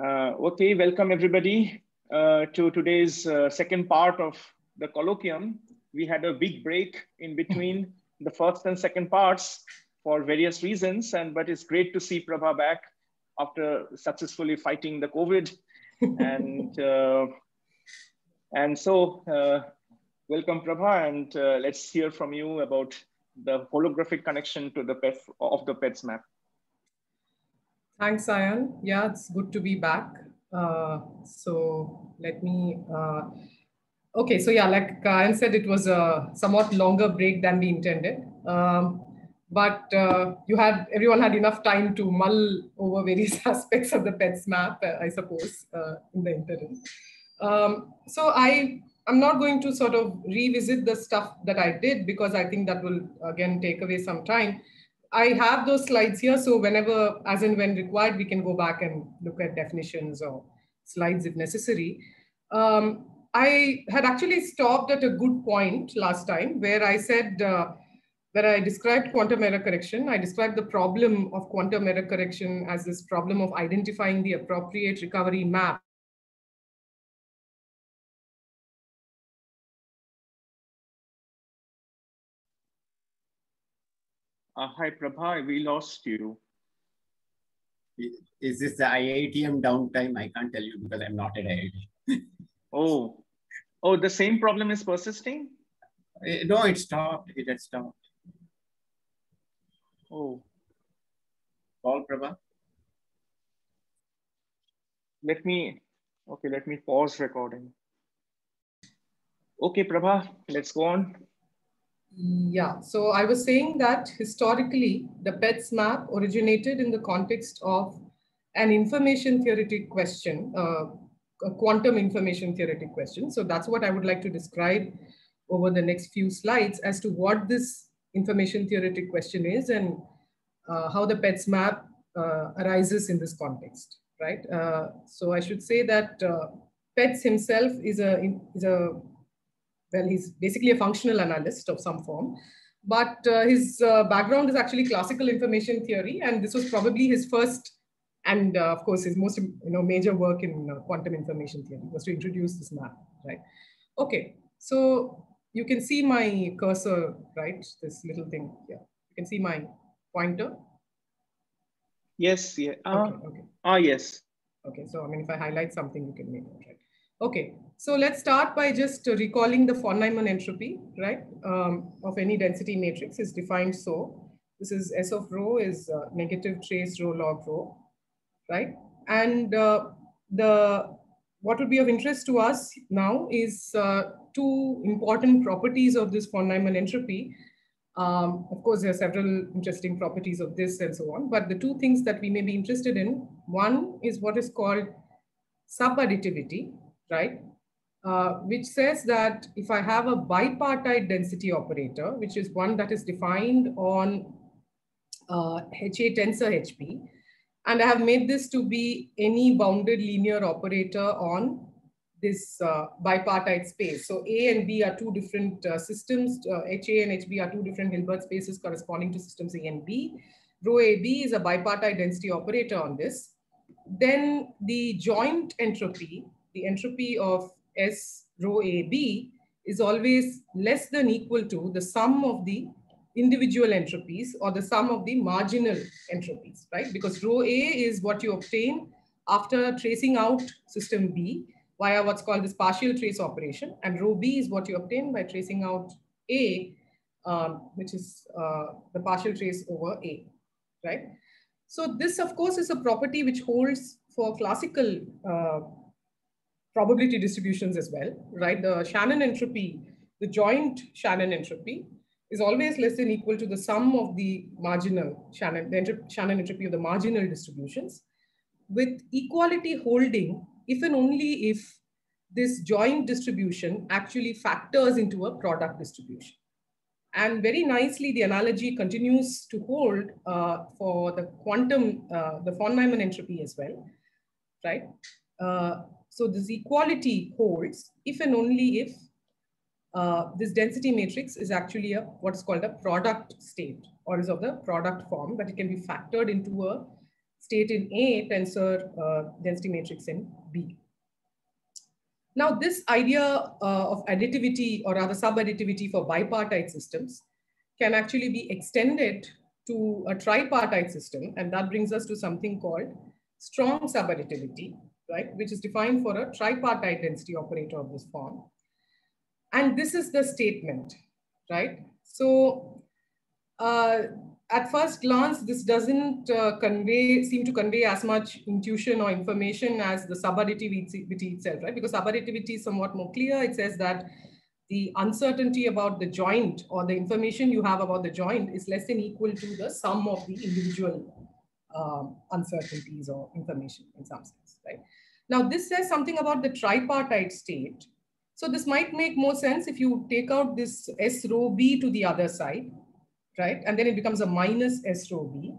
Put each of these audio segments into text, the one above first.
Okay, welcome everybody to today's second part of the colloquium. We had a big break in between the first and second parts for various reasons, but it's great to see Prabha back after successfully fighting the COVID. And so welcome Prabha, and let's hear from you about the holographic connection to the PETS map. Thanks, Ayan. Yeah, it's good to be back. So let me, okay, so yeah, like Ayan said, it was a somewhat longer break than we intended. But everyone had enough time to mull over various aspects of the PETS map, I suppose, in the interim. So I'm not going to sort of revisit the stuff that I did because I think that will again take away some time. I have those slides here, so whenever, as and when required, we can go back and look at definitions or slides if necessary. I had actually stopped at a good point last time where I said, where I described quantum error correction. I described the problem of quantum error correction as this problem of identifying the appropriate recovery map. Hi, Prabha, we lost you. Is this the IITM downtime? I can't tell you because I'm not at IIT. Oh, the same problem is persisting? No, it stopped. It had stopped. Oh. Call Prabha. Let me pause recording. Okay, Prabha, let's go on. Yeah, so I was saying that historically, the PETS map originated in the context of an information theoretic question, a quantum information theoretic question. So that's what I would like to describe over the next few slides as to what this information theoretic question is and how the PETS map arises in this context, right? So I should say that PETS himself well, he's basically a functional analyst of some form, but his background is actually classical information theory, and this was probably his first and of course his most major work in quantum information theory was to introduce this map, right? Okay, so you can see my cursor, right? This little thing here. You can see my pointer. Yes. Yeah. Okay. Yes. Okay. So I mean, if I highlight something, you can make it right. Okay, so let's start by just recalling the von Neumann entropy, right, of any density matrix is defined so. This is S of rho is negative trace rho log rho, right? And what would be of interest to us now is two important properties of this von Neumann entropy. Of course, there are several interesting properties of this and so on, but the two things that we may be interested in, one is what is called subadditivity, right? Which says that if I have a bipartite density operator, which is one that is defined on HA tensor HP, and I have made this to be any bounded linear operator on this bipartite space. So A and B are two different systems. HA and HB are two different Hilbert spaces corresponding to systems A and B. Rho AB is a bipartite density operator on this. Then the joint entropy, the entropy of S rho AB is always less than equal to the sum of the individual entropies or the sum of the marginal entropies, right? Because rho A is what you obtain after tracing out system B via what's called this partial trace operation, and rho B is what you obtain by tracing out A, which is the partial trace over A, right? So this, of course, is a property which holds for classical probability distributions as well, right? The Shannon entropy, the joint Shannon entropy is always less than equal to the sum of the marginal Shannon, Shannon entropy of the marginal distributions, with equality holding if and only if this joint distribution actually factors into a product distribution. And very nicely, the analogy continues to hold for the quantum, the von Neumann entropy as well, right? So this equality holds if and only if this density matrix is actually what's called a product state or is of the product form, that it can be factored into a state in A, tensor density matrix in B. Now, this idea of additivity, or rather subadditivity for bipartite systems, can actually be extended to a tripartite system. And that brings us to something called strong subadditivity, right? Which is defined for a tripartite density operator of this form. And this is the statement, right? So at first glance, this doesn't seem to convey as much intuition or information as the subadditivity itself, right? Because subadditivity is somewhat more clear. It says that the uncertainty about the joint, or the information you have about the joint, is less than equal to the sum of the individual uncertainties or information in some sense, right? Now, this says something about the tripartite state. So this might make more sense if you take out this S rho B to the other side, right? And then it becomes a minus S rho B.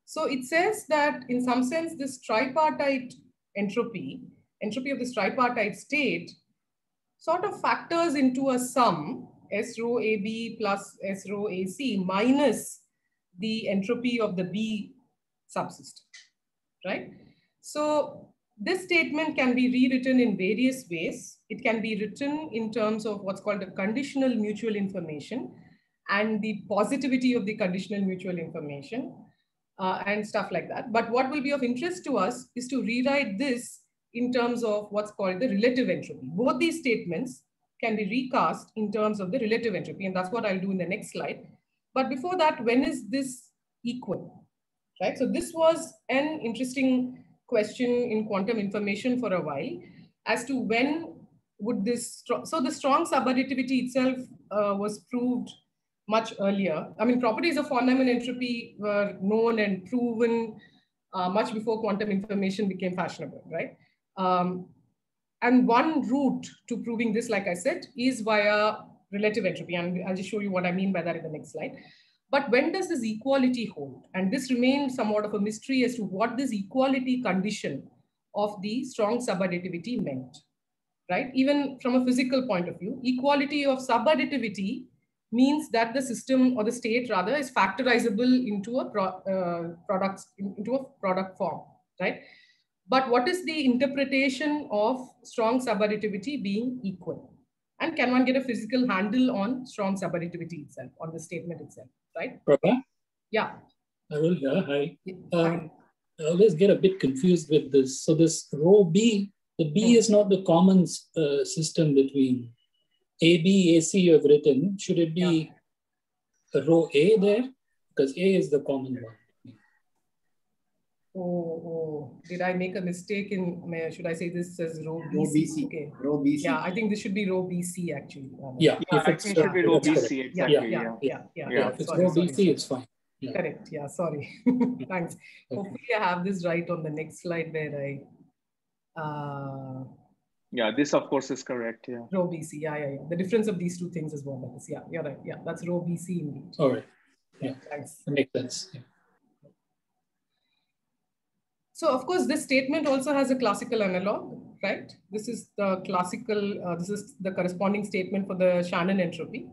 So it says that in some sense, this tripartite entropy of this tripartite state sort of factors into a sum, S rho AB plus S rho AC minus the entropy of the B subsystem, right? So this statement can be rewritten in various ways. It can be written in terms of what's called a conditional mutual information and the positivity of the conditional mutual information and stuff like that. But what will be of interest to us is to rewrite this in terms of what's called the relative entropy. Both these statements can be recast in terms of the relative entropy, and that's what I'll do in the next slide. But before that, when is this equal, right? So this was an interesting question in quantum information for a while as to when would this, so the strong subadditivity itself was proved much earlier. I mean, properties of von Neumann entropy were known and proven much before quantum information became fashionable, right? And one route to proving this, like I said, is via relative entropy. And I'll just show you what I mean by that in the next slide. But when does this equality hold? And this remains somewhat of a mystery as to what this equality condition of the strong subadditivity meant, right? Even from a physical point of view, equality of subadditivity means that the system, or the state rather, is factorizable into a product form, right? But what is the interpretation of strong subadditivity being equal? And can one get a physical handle on strong subadditivity itself, on the statement itself, right? Prabha? Yeah. Arul here, hi. Hi. I always get a bit confused with this. So this rho B, the B is not the common system between AB, AC you have written. Should it be a rho A there? Because A is the common one. Oh, did I make a mistake in, should I say this as rho BC? Rho BC. Okay. Rho BC. Yeah, I think this should be rho BC actually. Yeah, if it should be rho BC, exactly. Yeah. If it's rho BC, it's fine. Yeah. Correct. Yeah, sorry. Thanks. Okay. Hopefully I have this right on the next slide where I... yeah, this of course is correct. Yeah. Rho BC. Yeah. The difference of these two things is what that is. Yeah, you're right. Yeah, that's rho BC indeed. All right. Yeah. Thanks. That makes sense. Yeah. So of course, this statement also has a classical analog, right? This is the classical, this is the corresponding statement for the Shannon entropy,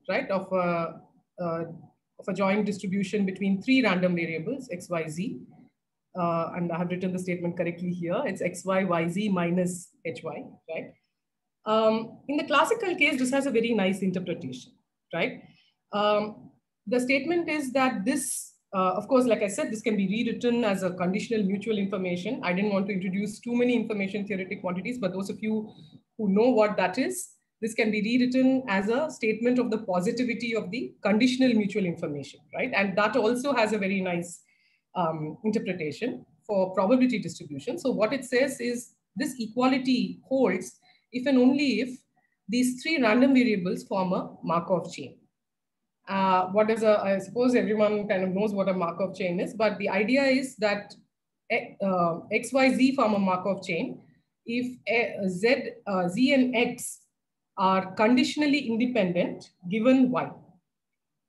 right? Of a joint distribution between three random variables, x, y, z. And I have written the statement correctly here. It's x, y, y, z minus hy, right? In the classical case, this has a very nice interpretation, right? The statement is that this, of course, like I said, this can be rewritten as a conditional mutual information. I didn't want to introduce too many information theoretic quantities, but those of you who know what that is, this can be rewritten as a statement of the positivity of the conditional mutual information, right? And that also has a very nice interpretation for probability distribution. So what it says is this equality holds if and only if these three random variables form a Markov chain. I suppose everyone kind of knows what a Markov chain is, but the idea is that X, Y, Z form a Markov chain if Z and X are conditionally independent given Y.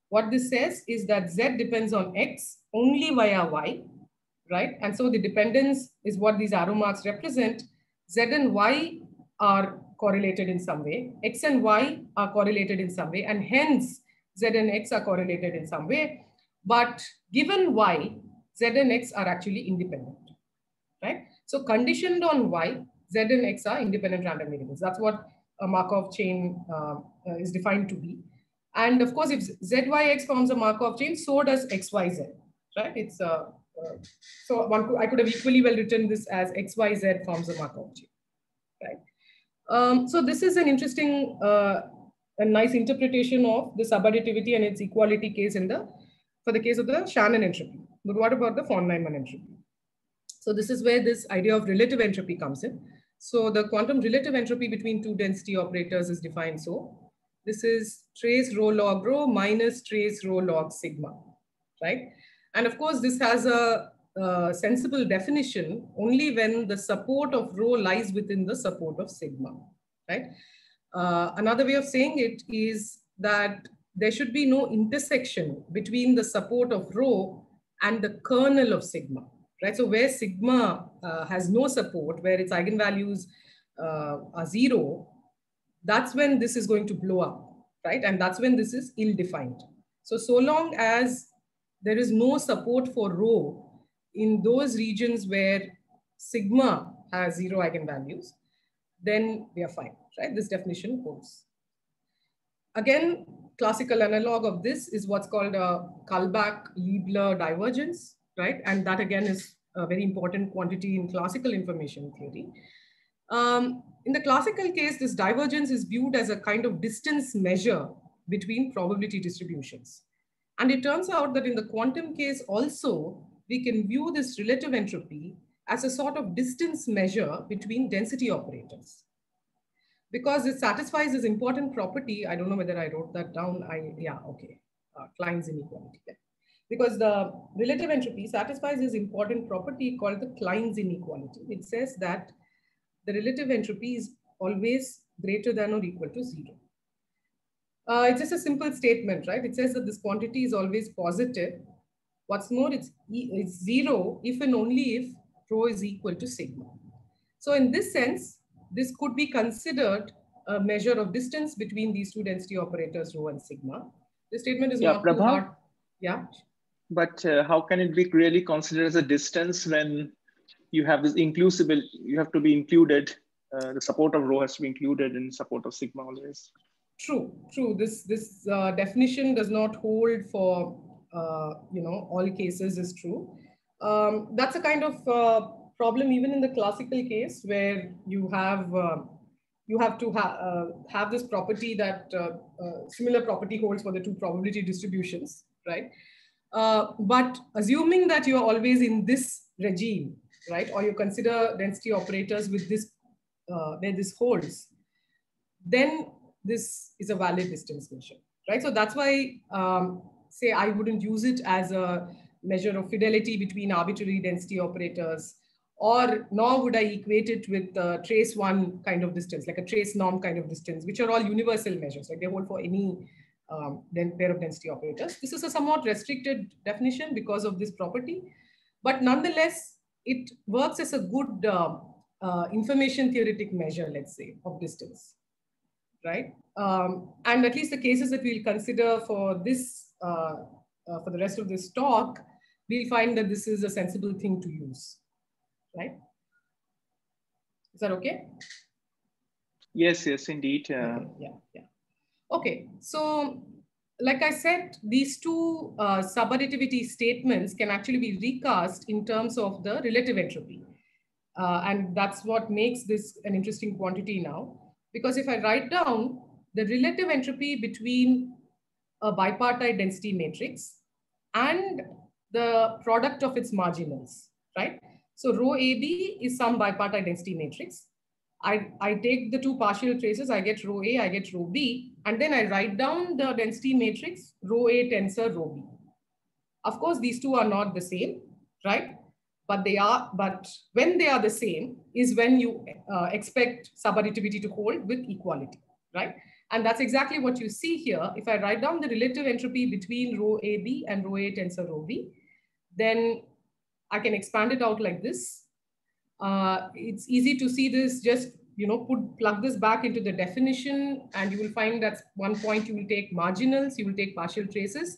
What this says is that Z depends on X only via Y, right? And so the dependence is what these arrow marks represent. Z and Y are correlated in some way. X and Y are correlated in some way, and hence Z and X are correlated in some way. But given Y, Z and X are actually independent, right? So conditioned on Y, Z and X are independent random variables. That's what a Markov chain is defined to be. And of course, if ZYX forms a Markov chain, so does XYZ, right? It's so I could have equally well written this as XYZ forms a Markov chain, right? So this is an interesting, a nice interpretation of the subadditivity and its equality case for the case of the Shannon entropy. But what about the von Neumann entropy? So this is where this idea of relative entropy comes in. So the quantum relative entropy between two density operators is defined so. This is trace rho log rho minus trace rho log sigma, right? And of course, this has a sensible definition only when the support of rho lies within the support of sigma, right? Another way of saying it is that there should be no intersection between the support of rho and the kernel of sigma, right? So where sigma has no support, where its eigenvalues are 0, that's when this is going to blow up, right? And that's when this is ill-defined. So long as there is no support for rho in those regions where sigma has 0 eigenvalues, then we are fine, right? This definition holds. Again, classical analog of this is what's called a Kullback-Leibler divergence, right? And that again is a very important quantity in classical information theory. In the classical case, this divergence is viewed as a kind of distance measure between probability distributions. And it turns out that in the quantum case also, we can view this relative entropy as a sort of distance measure between density operators. Because it satisfies this important property, I don't know whether I wrote that down, Klein's inequality. Yeah. Because the relative entropy satisfies this important property called the Klein's inequality. It says that the relative entropy is always greater than or equal to 0. It's just a simple statement, right? It says that this quantity is always positive. What's more, it's 0 if and only if rho is equal to sigma. So in this sense, this could be considered a measure of distance between these two density operators, rho and sigma. This statement is not too hard. Yeah. But how can it be really considered as a distance when you have this inclusible, you have to be included, the support of rho has to be included in support of sigma always? True. This definition does not hold for all cases is true. That's a kind of problem even in the classical case where you have to have this property that similar property holds for the two probability distributions, right? But assuming that you're always in this regime, right? Or you consider density operators with this, where this holds, then this is a valid distance measure, right? So that's why, say, I wouldn't use it as a measure of fidelity between arbitrary density operators, or nor would I equate it with trace one kind of distance, like a trace norm kind of distance, which are all universal measures, like they hold for any pair of density operators. This is a somewhat restricted definition because of this property, but nonetheless, it works as a good information theoretic measure, let's say, of distance, right? And at least the cases that we'll consider for this, for the rest of this talk, we'll find that this is a sensible thing to use, right? Is that okay? Yes, indeed. Okay. Yeah. Okay, so like I said, these two subadditivity statements can actually be recast in terms of the relative entropy. And that's what makes this an interesting quantity now. Because if I write down the relative entropy between a bipartite density matrix and the product of its marginals, right? So rho AB is some bipartite density matrix. I take the two partial traces, I get rho A, I get rho B, and then I write down the density matrix rho A tensor rho B. Of course, these two are not the same, right? But when they are the same is when you expect subadditivity to hold with equality, right? And that's exactly what you see here. If I write down the relative entropy between rho AB and rho A tensor rho B, then I can expand it out like this. It's easy to see this, just plug this back into the definition, and you will find that one point you will take marginals, you will take partial traces,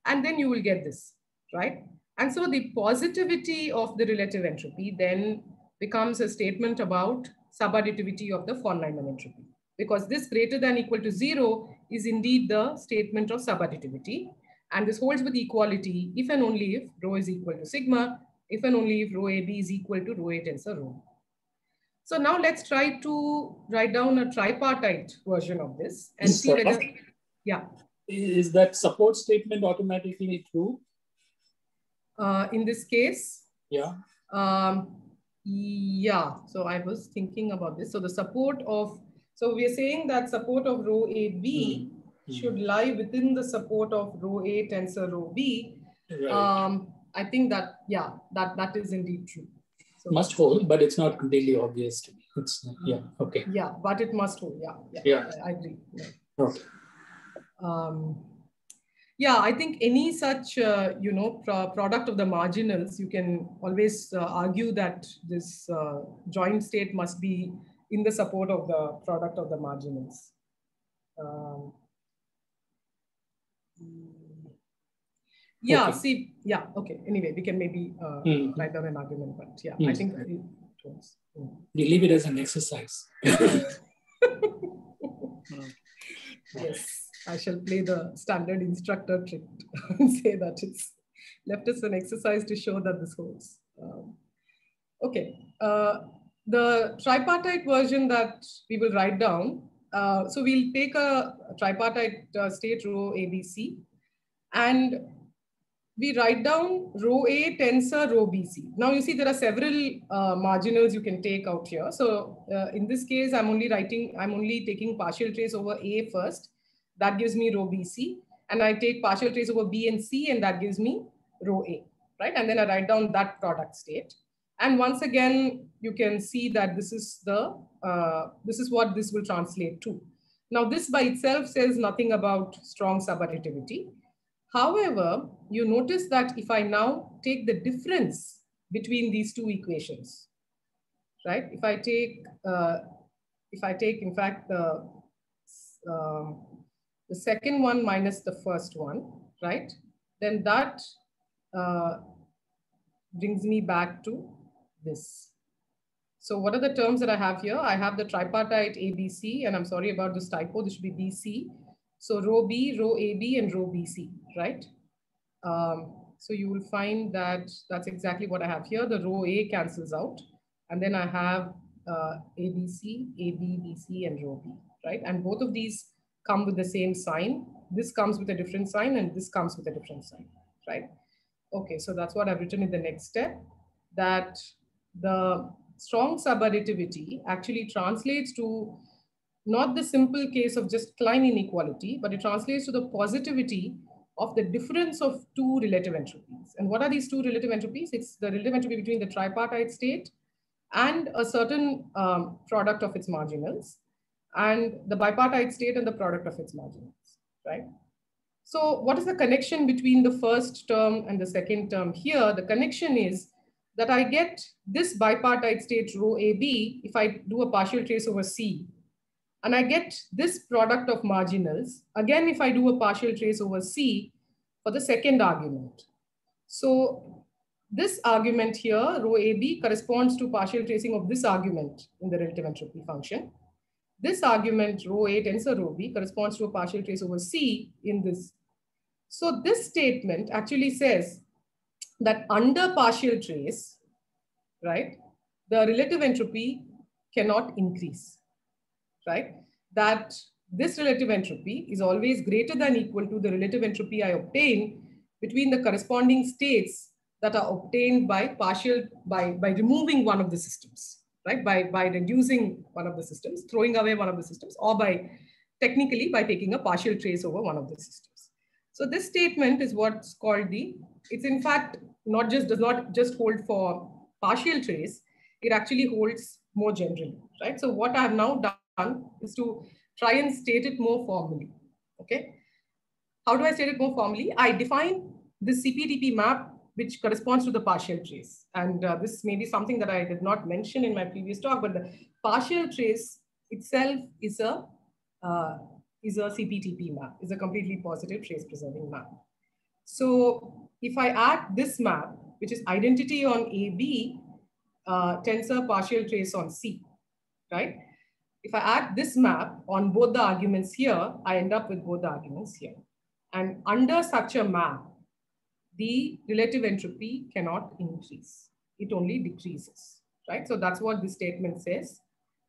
and then you will get this, right? And so the positivity of the relative entropy then becomes a statement about subadditivity of the von Neumann entropy, because this greater than equal to 0 is indeed the statement of subadditivity. And this holds with equality if and only if rho is equal to sigma, if and only if rho AB is equal to rho A tensor rho. So now let's try to write down a tripartite version of this and see whether, yeah. Is that support statement automatically true? In this case? Yeah. Yeah, so I was thinking about this. So the support of, so we are saying that support of rho AB should lie within the support of rho A tensor rho B. Right. I think that, yeah, that is indeed true. So must hold, but it's not completely obvious to me. It's yeah, okay. Yeah, but it must hold. Yeah. I agree. Yeah. Okay. Yeah, I think any such product of the marginals, you can always argue that this joint state must be in the support of the product of the marginals. Yeah, okay. See, yeah, okay. Anyway, we can maybe write down an argument, but yeah, I think it was. You leave it as an exercise. Yes, I shall play the standard instructor trick and say that it's left as an exercise to show that this holds. Okay, the tripartite version that we will write down. So we'll take a tripartite state rho ABC, and we write down rho A tensor rho BC. Now you see there are several marginals you can take out here. So in this case, I'm only taking partial trace over A first. That gives me rho BC. And I take partial trace over B and C, and that gives me rho A, right? And then I write down that product state. And once again, you can see that this is what this will translate to. Now this by itself says nothing about strong subadditivity. However, you notice that if I now take the difference between these two equations, right? If I take in fact the second one minus the first one, right? Then that brings me back to this. So what are the terms that I have here? I have the tripartite ABC, and I'm sorry about this typo, this should be BC. So rho B, rho AB, and rho BC, right? So you will find that that's exactly what I have here. The rho A cancels out. And then I have ABC, AB, BC, and rho B, right? And both of these come with the same sign. This comes with a different sign, and this comes with a different sign, right? Okay, so that's what I've written in the next step, that the strong subadditivity actually translates to not the simple case of just Klein inequality, but it translates to the positivity of the difference of two relative entropies. And what are these two relative entropies? It's the relative entropy between the tripartite state and a certain product of its marginals, and the bipartite state and the product of its marginals, right? So what is the connection between the first term and the second term here? The connection is that I get this bipartite state rho AB if I do a partial trace over C. And I get this product of marginals, again, if I do a partial trace over C for the second argument. So this argument here, rho AB, corresponds to partial tracing of this argument in the relative entropy function. This argument, rho A tensor rho B, corresponds to a partial trace over C in this. So this statement actually says that under partial trace, right, the relative entropy cannot increase. Right? That this relative entropy is always greater than equal to the relative entropy I obtain between the corresponding states that are obtained by removing one of the systems, right? By reducing one of the systems, throwing away one of the systems, or technically by taking a partial trace over one of the systems. So this statement is what's called it's in fact does not just hold for partial trace, it actually holds more generally, right? So what I have now done is to try and state it more formally, okay? How do I state it more formally? I define this CPTP map which corresponds to the partial trace. And this may be something that I did not mention in my previous talk, but the partial trace itself is a CPTP map, is a completely positive trace preserving map. So if I add this map, which is identity on AB, tensor partial trace on C, right? If I add this map on both the arguments here, I end up with both the arguments here. And under such a map, the relative entropy cannot increase. It only decreases, right? So that's what this statement says,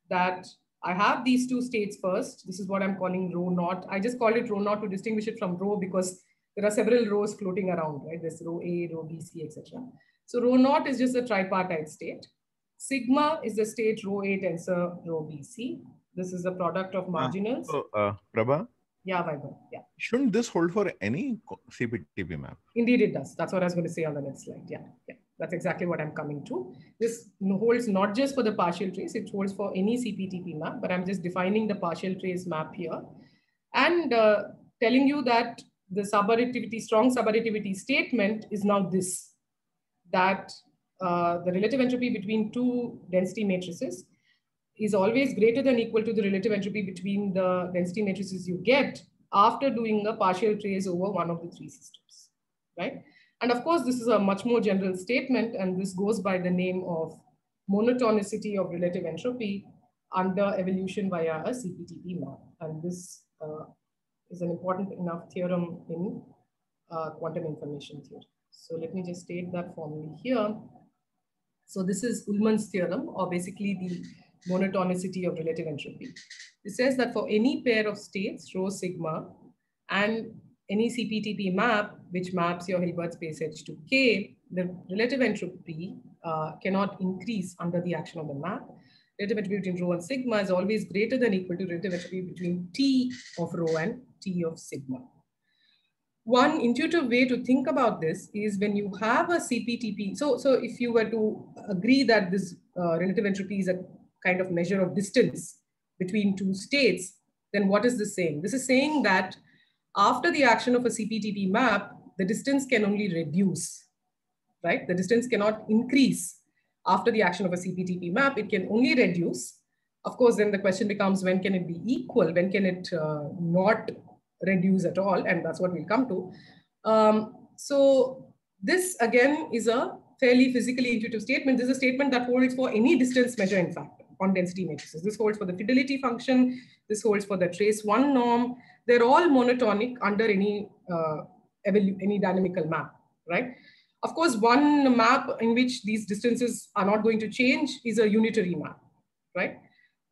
that I have these two states first. This is what I'm calling rho naught. I just call it rho naught to distinguish it from rho because there are several rows floating around, right? There's rho A, rho B, C, etc. So rho naught is just a tripartite state. Sigma is the state rho A tensor rho BC. This is the product of marginals. Prabha? Yeah, Vaibhav. Yeah. Shouldn't this hold for any CPTP map? Indeed, it does. That's what I was going to say on the next slide. Yeah, yeah. That's exactly what I'm coming to. This holds not just for the partial trace, it holds for any CPTP map, but I'm just defining the partial trace map here and telling you that the subadditivity, strong subadditivity statement is now this, that the relative entropy between two density matrices is always greater than equal to the relative entropy between the density matrices you get after doing a partial trace over one of the three systems, right? And of course, this is a much more general statement, and this goes by the name of monotonicity of relative entropy under evolution via a CPTP map. And this is an important enough theorem in quantum information theory. So let me just state that formally here. So this is Ullmann's theorem, or basically the monotonicity of relative entropy. It says that for any pair of states, rho sigma, and any CPTP map, which maps your Hilbert space H to K, the relative entropy cannot increase under the action of the map. Relative entropy between rho and sigma is always greater than equal to relative entropy between T of rho and T of sigma. One intuitive way to think about this is when you have a CPTP. So if you were to agree that this relative entropy is a kind of measure of distance between two states, then what is this saying? This is saying that after the action of a CPTP map, the distance can only reduce, right? The distance cannot increase after the action of a CPTP map. It can only reduce. Of course, then the question becomes, when can it be equal? When can it not reduce at all? And that's what we'll come to. So this again is a fairly physically intuitive statement. This is a statement that holds for any distance measure, in fact, on density matrices. This holds for the fidelity function. This holds for the trace one norm. They're all monotonic under any dynamical map, right? Of course, one map in which these distances are not going to change is a unitary map, right?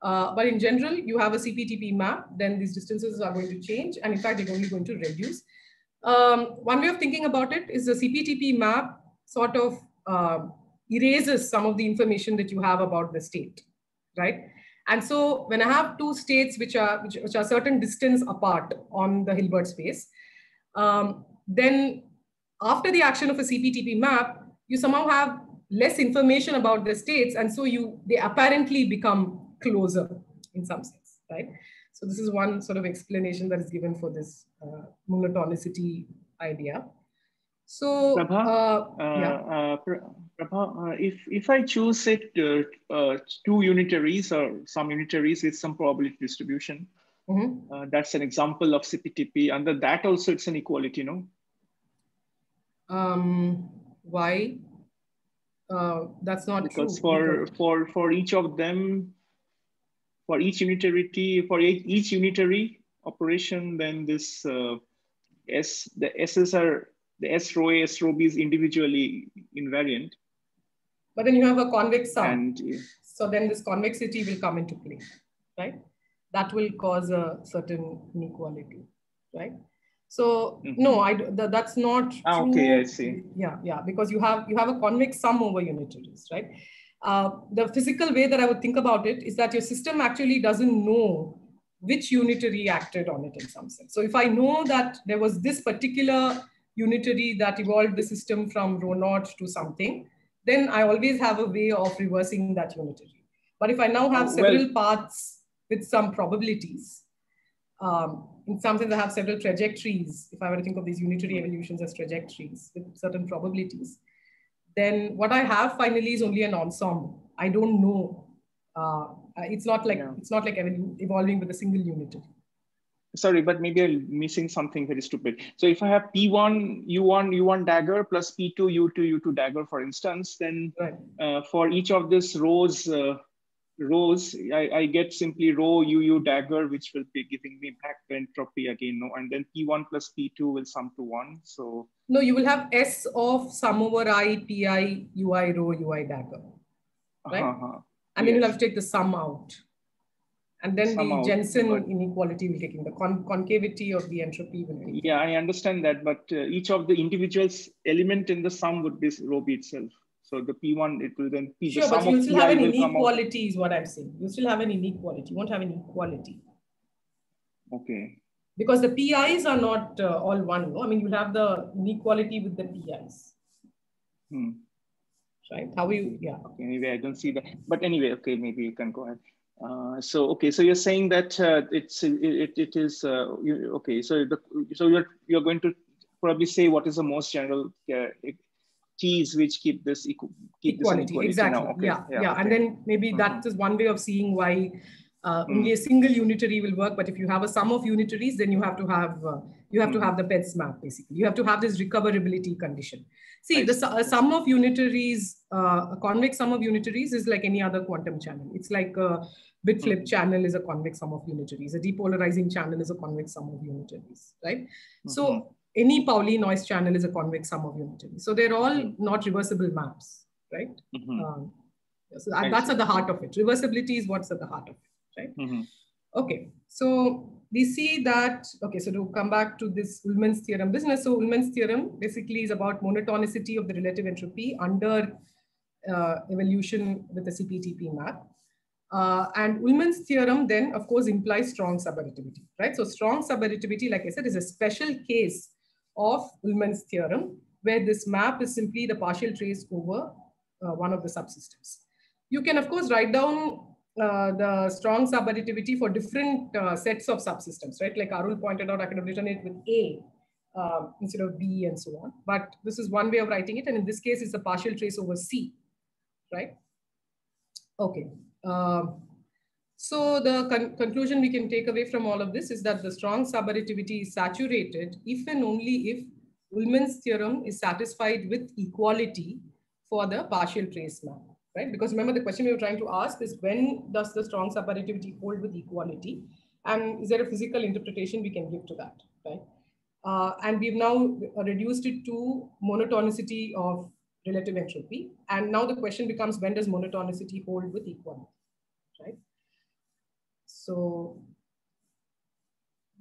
But in general, you have a CPTP map, then these distances are going to change. And in fact, they're only going to reduce. One way of thinking about it is the CPTP map sort of erases some of the information that you have about the state, right? And so when I have two states which are certain distance apart on the Hilbert space, then after the action of a CPTP map, you somehow have less information about the states, and so they apparently become closer in some sense, right? So this is one sort of explanation that is given for this monotonicity idea. So Prabha, Prabha, if I choose it two unitaries or some unitaries with some probability distribution, that's an example of CPTP. Under that also it's an equality, no? Why? That's not because true. For each of them, for each unitary operation, then this the S rho A, S rho B is individually invariant. But then you have a convex sum. And, so then this convexity will come into play, right? That will cause a certain inequality, right? So no, that's not true. Okay, I see. Yeah, because you have a convex sum over unitaries, right? The physical way that I would think about it is that your system actually doesn't know which unitary acted on it in some sense. So if I know that there was this particular unitary that evolved the system from rho naught to something, then I always have a way of reversing that unitary. But if I now have several paths with some probabilities, in some sense I have several trajectories, if I were to think of these unitary evolutions as trajectories with certain probabilities, then what I have finally is only an ensemble. I don't know. It's not like evolving with a single unitary. sorry, but maybe I'm missing something very stupid. So if I have P1, U1 dagger plus P2, U2 dagger, for instance, then Right. for each of these rows, I get simply row UU dagger, which will be giving me back the entropy again, no? And then P1 plus P2 will sum to 1. So no, you will have S of sum over I, Pi, UI row, UI dagger, right? And then you'll have to take the sum out. And then the Jensen inequality will kick in. The concavity of the entropy will kick in. Yeah, I understand that, but each of the individual element in the sum would be rho B itself. So the P1, it will then be sure, the sum but you of still Pi have an will come out. inequality is what I'm saying. You still have an inequality. You won't have an equality. Okay. Because the PIs are not all one. No? I mean, you have the inequality with the PIs. Right? How you, yeah. Okay, anyway, I don't see that. But anyway, okay, maybe you can go ahead. Okay, so you're saying that it is okay. So you're going to probably say what is the most general keys which keep this equality. Exactly. Now. Okay. Yeah. Okay. And then maybe that is one way of seeing why only a single unitary will work. But if you have a sum of unitaries, then you have to have to have the Peds map. Basically, you have to have this recoverability condition. See, the sum of unitaries, a convex sum of unitaries is like any other quantum channel. It's like a bit flip channel is a convex sum of unitaries. A depolarizing channel is a convex sum of unitaries, right? So any Pauli noise channel is a convex sum of unitaries. So they're all not reversible maps, right? So that's at the heart of it. Reversibility is what's at the heart of it, right? Okay, so we see that, okay, so to come back to this Ullmann's theorem business. So Ullmann's theorem basically is about monotonicity of the relative entropy under evolution with the CPTP map. And Ullmann's theorem then, of course, implies strong subadditivity, right? So strong subadditivity, like I said, is a special case of Ullmann's theorem, where this map is simply the partial trace over one of the subsystems. You can, of course, write down the strong subadditivity for different sets of subsystems, right? Like Arul pointed out, I could have written it with A instead of B and so on. But this is one way of writing it. And in this case, it's a partial trace over C, right? Okay. So the conclusion we can take away from all of this is that the strong subadditivity is saturated if and only if Ullmann's theorem is satisfied with equality for the partial trace map, right? Because remember, the question we were trying to ask is, when does the strong subadditivity hold with equality? And is there a physical interpretation we can give to that, right? And we've now reduced it to monotonicity of relative entropy. And now the question becomes, when does monotonicity hold with equality, right? So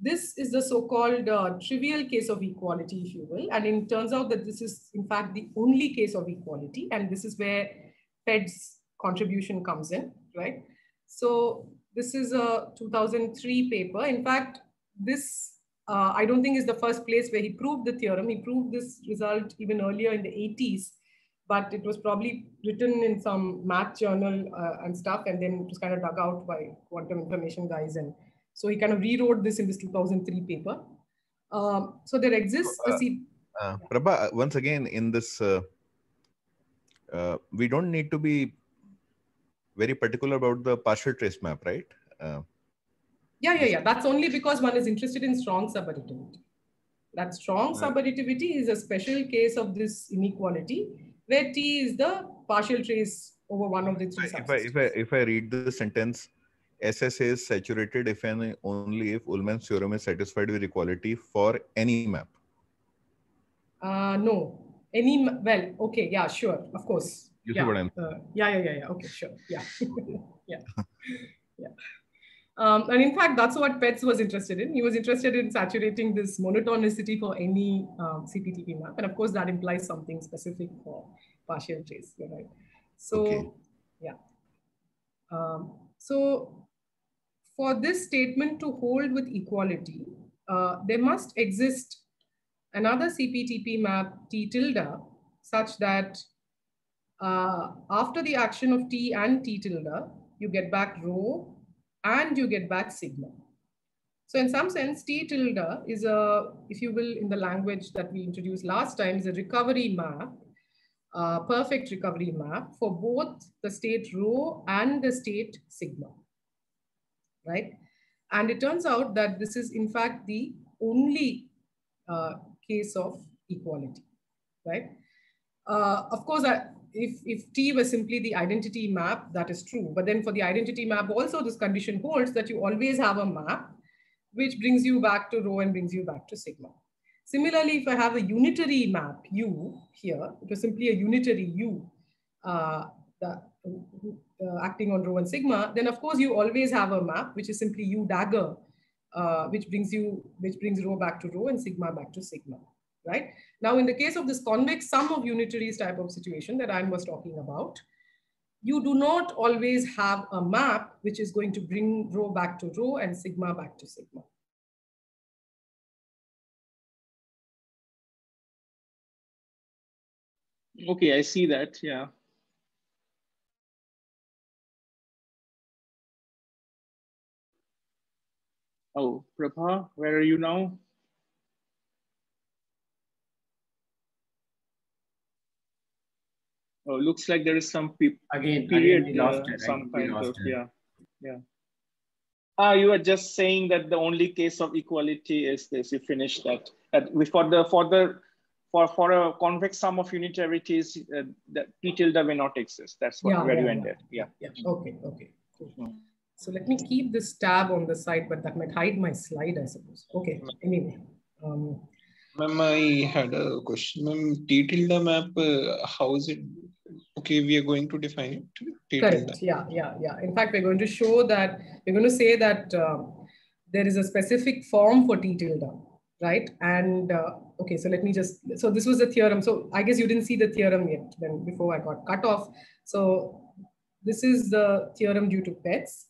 this is the so-called trivial case of equality, if you will. And it turns out that this is, in fact, the only case of equality. And this is where Ped's contribution comes in, right? So this is a 2003 paper. In fact, this, I don't think is the first place where he proved the theorem. He proved this result even earlier in the 80s. But it was probably written in some math journal and stuff, and then it was kind of dug out by quantum information guys. And so he kind of rewrote this in this 2003 paper. So there exists a Prabha, once again, in this, we don't need to be very particular about the partial trace map, right? Yeah. That's only because one is interested in strong subadditivity. That strong subadditivity is a special case of this inequality, where T is the partial trace over one of the three subsystems. If I read the sentence, SS is saturated if and only if Ullmann's theorem is satisfied with equality for any map. No. Well, okay, yeah, sure, of course. You see what I'm yeah. Okay, sure. Yeah. Yeah. And in fact, that's what Pets was interested in. He was interested in saturating this monotonicity for any CPTP map. And of course, that implies something specific for partial trace, right? So, yeah. So for this statement to hold with equality, there must exist another CPTP map T tilde such that after the action of T and T tilde, you get back rho and you get back sigma. So in some sense, T tilde is a, if you will, in the language that we introduced last time, is a recovery map, perfect recovery map for both the state rho and the state sigma, right? And it turns out that this is in fact the only case of equality, right? Of course, if T was simply the identity map, that is true. But then for the identity map also, this condition holds that you always have a map which brings you back to rho and brings you back to sigma. Similarly, if I have a unitary map U here, it was simply a unitary U acting on rho and sigma, then of course you always have a map which is simply U dagger, which brings rho back to rho and sigma back to sigma, right? Now, in the case of this convex sum of unitaries type of situation that I was talking about, you do not always have a map which is going to bring rho back to rho and sigma back to sigma. Okay, I see that, yeah. Oh, Prabha, where are you now? Oh, looks like there is some period, we lost her, some right? kind of, yeah. You were just saying that the only case of equality is this. You finished that. For a convex sum of unitarities, the P tilde may not exist. That's what where you ended. Yeah. Okay. Cool. So let me keep this tab on the side, but that might hide my slide, I suppose. Okay. Anyway. Ma'am, I had a question. Ma'am, T tilde map, how is it? Okay, we are going to define it. T Correct. tilde. Yeah. In fact, we're going to show that, we're going to say that there is a specific form for T tilde, right? And okay, so let me so this was the theorem. So I guess you didn't see the theorem yet then before I got cut off. So this is the theorem due to Petz,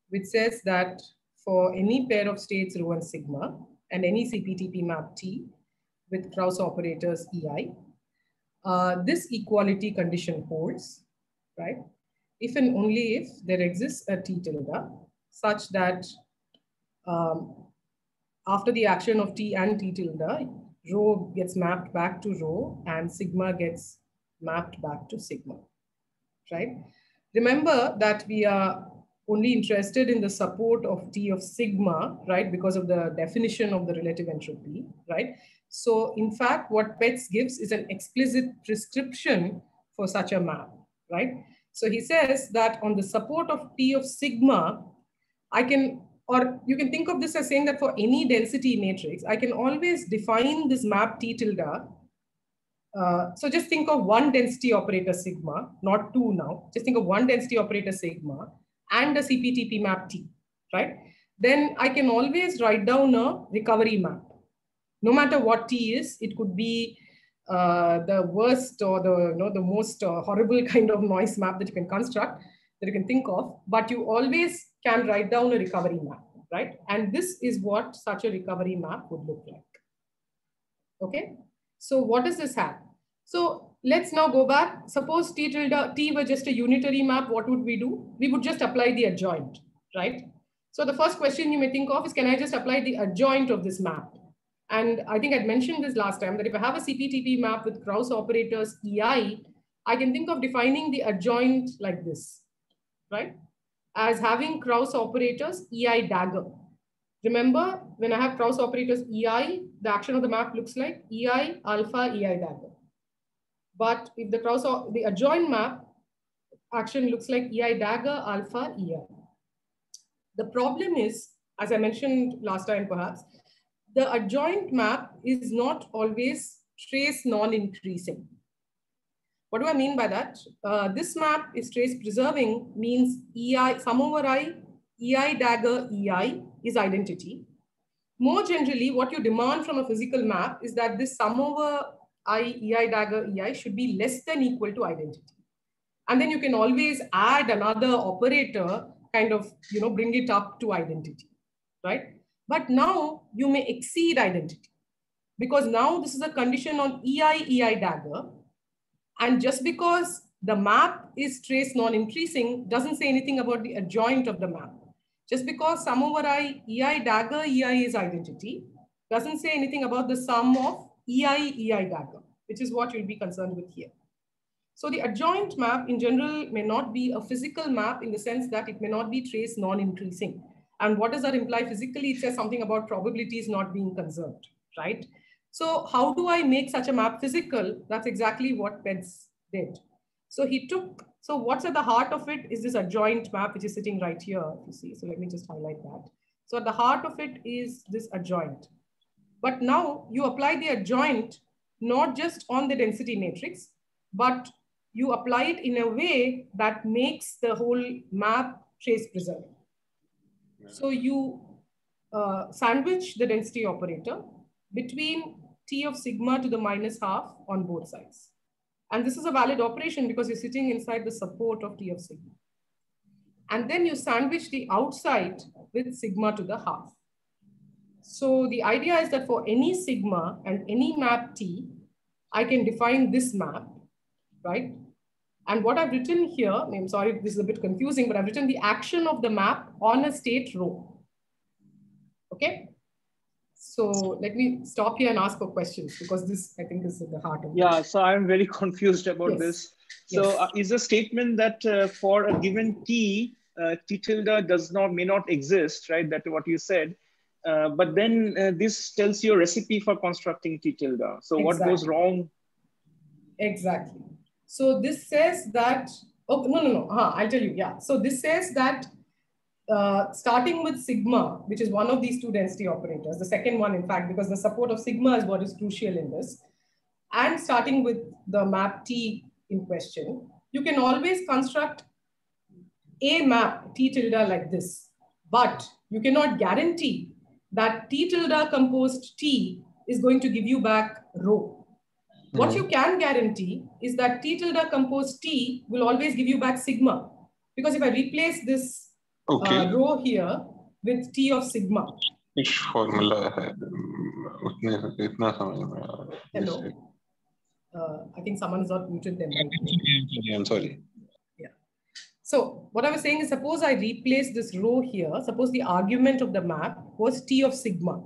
which says that for any pair of states rho and sigma and any CPTP map T with Krauss operators EI, this equality condition holds, right? If and only if there exists a T tilde such that after the action of T and T tilde, rho gets mapped back to rho and sigma gets mapped back to sigma, right? Remember that we are only interested in the support of T of sigma, right? Because of the definition of the relative entropy, right? So in fact, what Petz gives is an explicit prescription for such a map, right? So he says that on the support of T of sigma, or you can think of this as saying that for any density matrix, I can always define this map T tilde. So just think of one density operator sigma, not two now. Just think of one density operator sigma and a CPTP map T, right? Then I can always write down a recovery map. No matter what T is, it could be the worst or the most horrible kind of noise map that you can construct, that you can think of, but you always can write down a recovery map, right? And this is what such a recovery map would look like. Okay, so what does this have? So let's now go back. Suppose T were just a unitary map, what would we do? We would just apply the adjoint, right? So the first question you may think of is, can I just apply the adjoint of this map? And I think I'd mentioned this last time, that if I have a CPTP map with Krauss operators EI, I can think of defining the adjoint like this, right? As having Krauss operators EI dagger. Remember, when I have Krauss operators EI, the action of the map looks like EI alpha EI dagger. But if the adjoint map action looks like EI dagger alpha EI. The problem is, as I mentioned last time perhaps, the adjoint map is not always trace non-increasing. What do I mean by that? This map is trace preserving, means EI, sum over I, EI dagger EI is identity. More generally, what you demand from a physical map is that this sum over I, EI dagger EI should be less than equal to identity. And then you can always add another operator, kind of, bring it up to identity, right? But now you may exceed identity, because now this is a condition on EI dagger. And just because the map is trace non-increasing doesn't say anything about the adjoint of the map. Just because sum over I, EI dagger EI is identity, doesn't say anything about the sum of EI dagger, which is what you'll be concerned with here. So the adjoint map in general may not be a physical map in the sense that it may not be trace non-increasing. And what does that imply physically? It says something about probabilities not being conserved, right? So how do I make such a map physical? That's exactly what Peds did. So he took, so what's at the heart of it is this adjoint map, which is sitting right here, you see. So let me just highlight that. So at the heart of it is this adjoint. But now you apply the adjoint, not just on the density matrix, but you apply it in a way that makes the whole map trace preserving. So you sandwich the density operator between T of sigma to the minus half on both sides. And this is a valid operation because you're sitting inside the support of T of sigma. And then you sandwich the outside with sigma to the half. So the idea is that for any sigma and any map T, I can define this map, right? And what I've written here, I'm sorry if this is a bit confusing, but I've written the action of the map on a state rho. Okay? So let me stop here and ask for questions because this, I think, is at the heart of it. Yeah, so I'm very confused about this. So Yes. is a statement that for a given T, T tilde may not exist, right? That's what you said. But then this tells you a recipe for constructing T tilde. So what goes wrong? Exactly. So this says that, oh, no. I'll tell you, yeah. So this says that starting with sigma, which is one of these two density operators, the second one, in fact, because the support of sigma is what is crucial in this, and starting with the map T in question, you can always construct a map T tilde like this, but you cannot guarantee that T tilde composed T is going to give you back rho. What you can guarantee is that T tilde composed T will always give you back sigma. Because if I replace this rho here with T of sigma. Which formula hai? Itna samajh mein aa raha hai. Hello. I think someone is not muted them. I'm sorry. Yeah. So what I was saying is, suppose I replace this rho here. Suppose the argument of the map was T of sigma,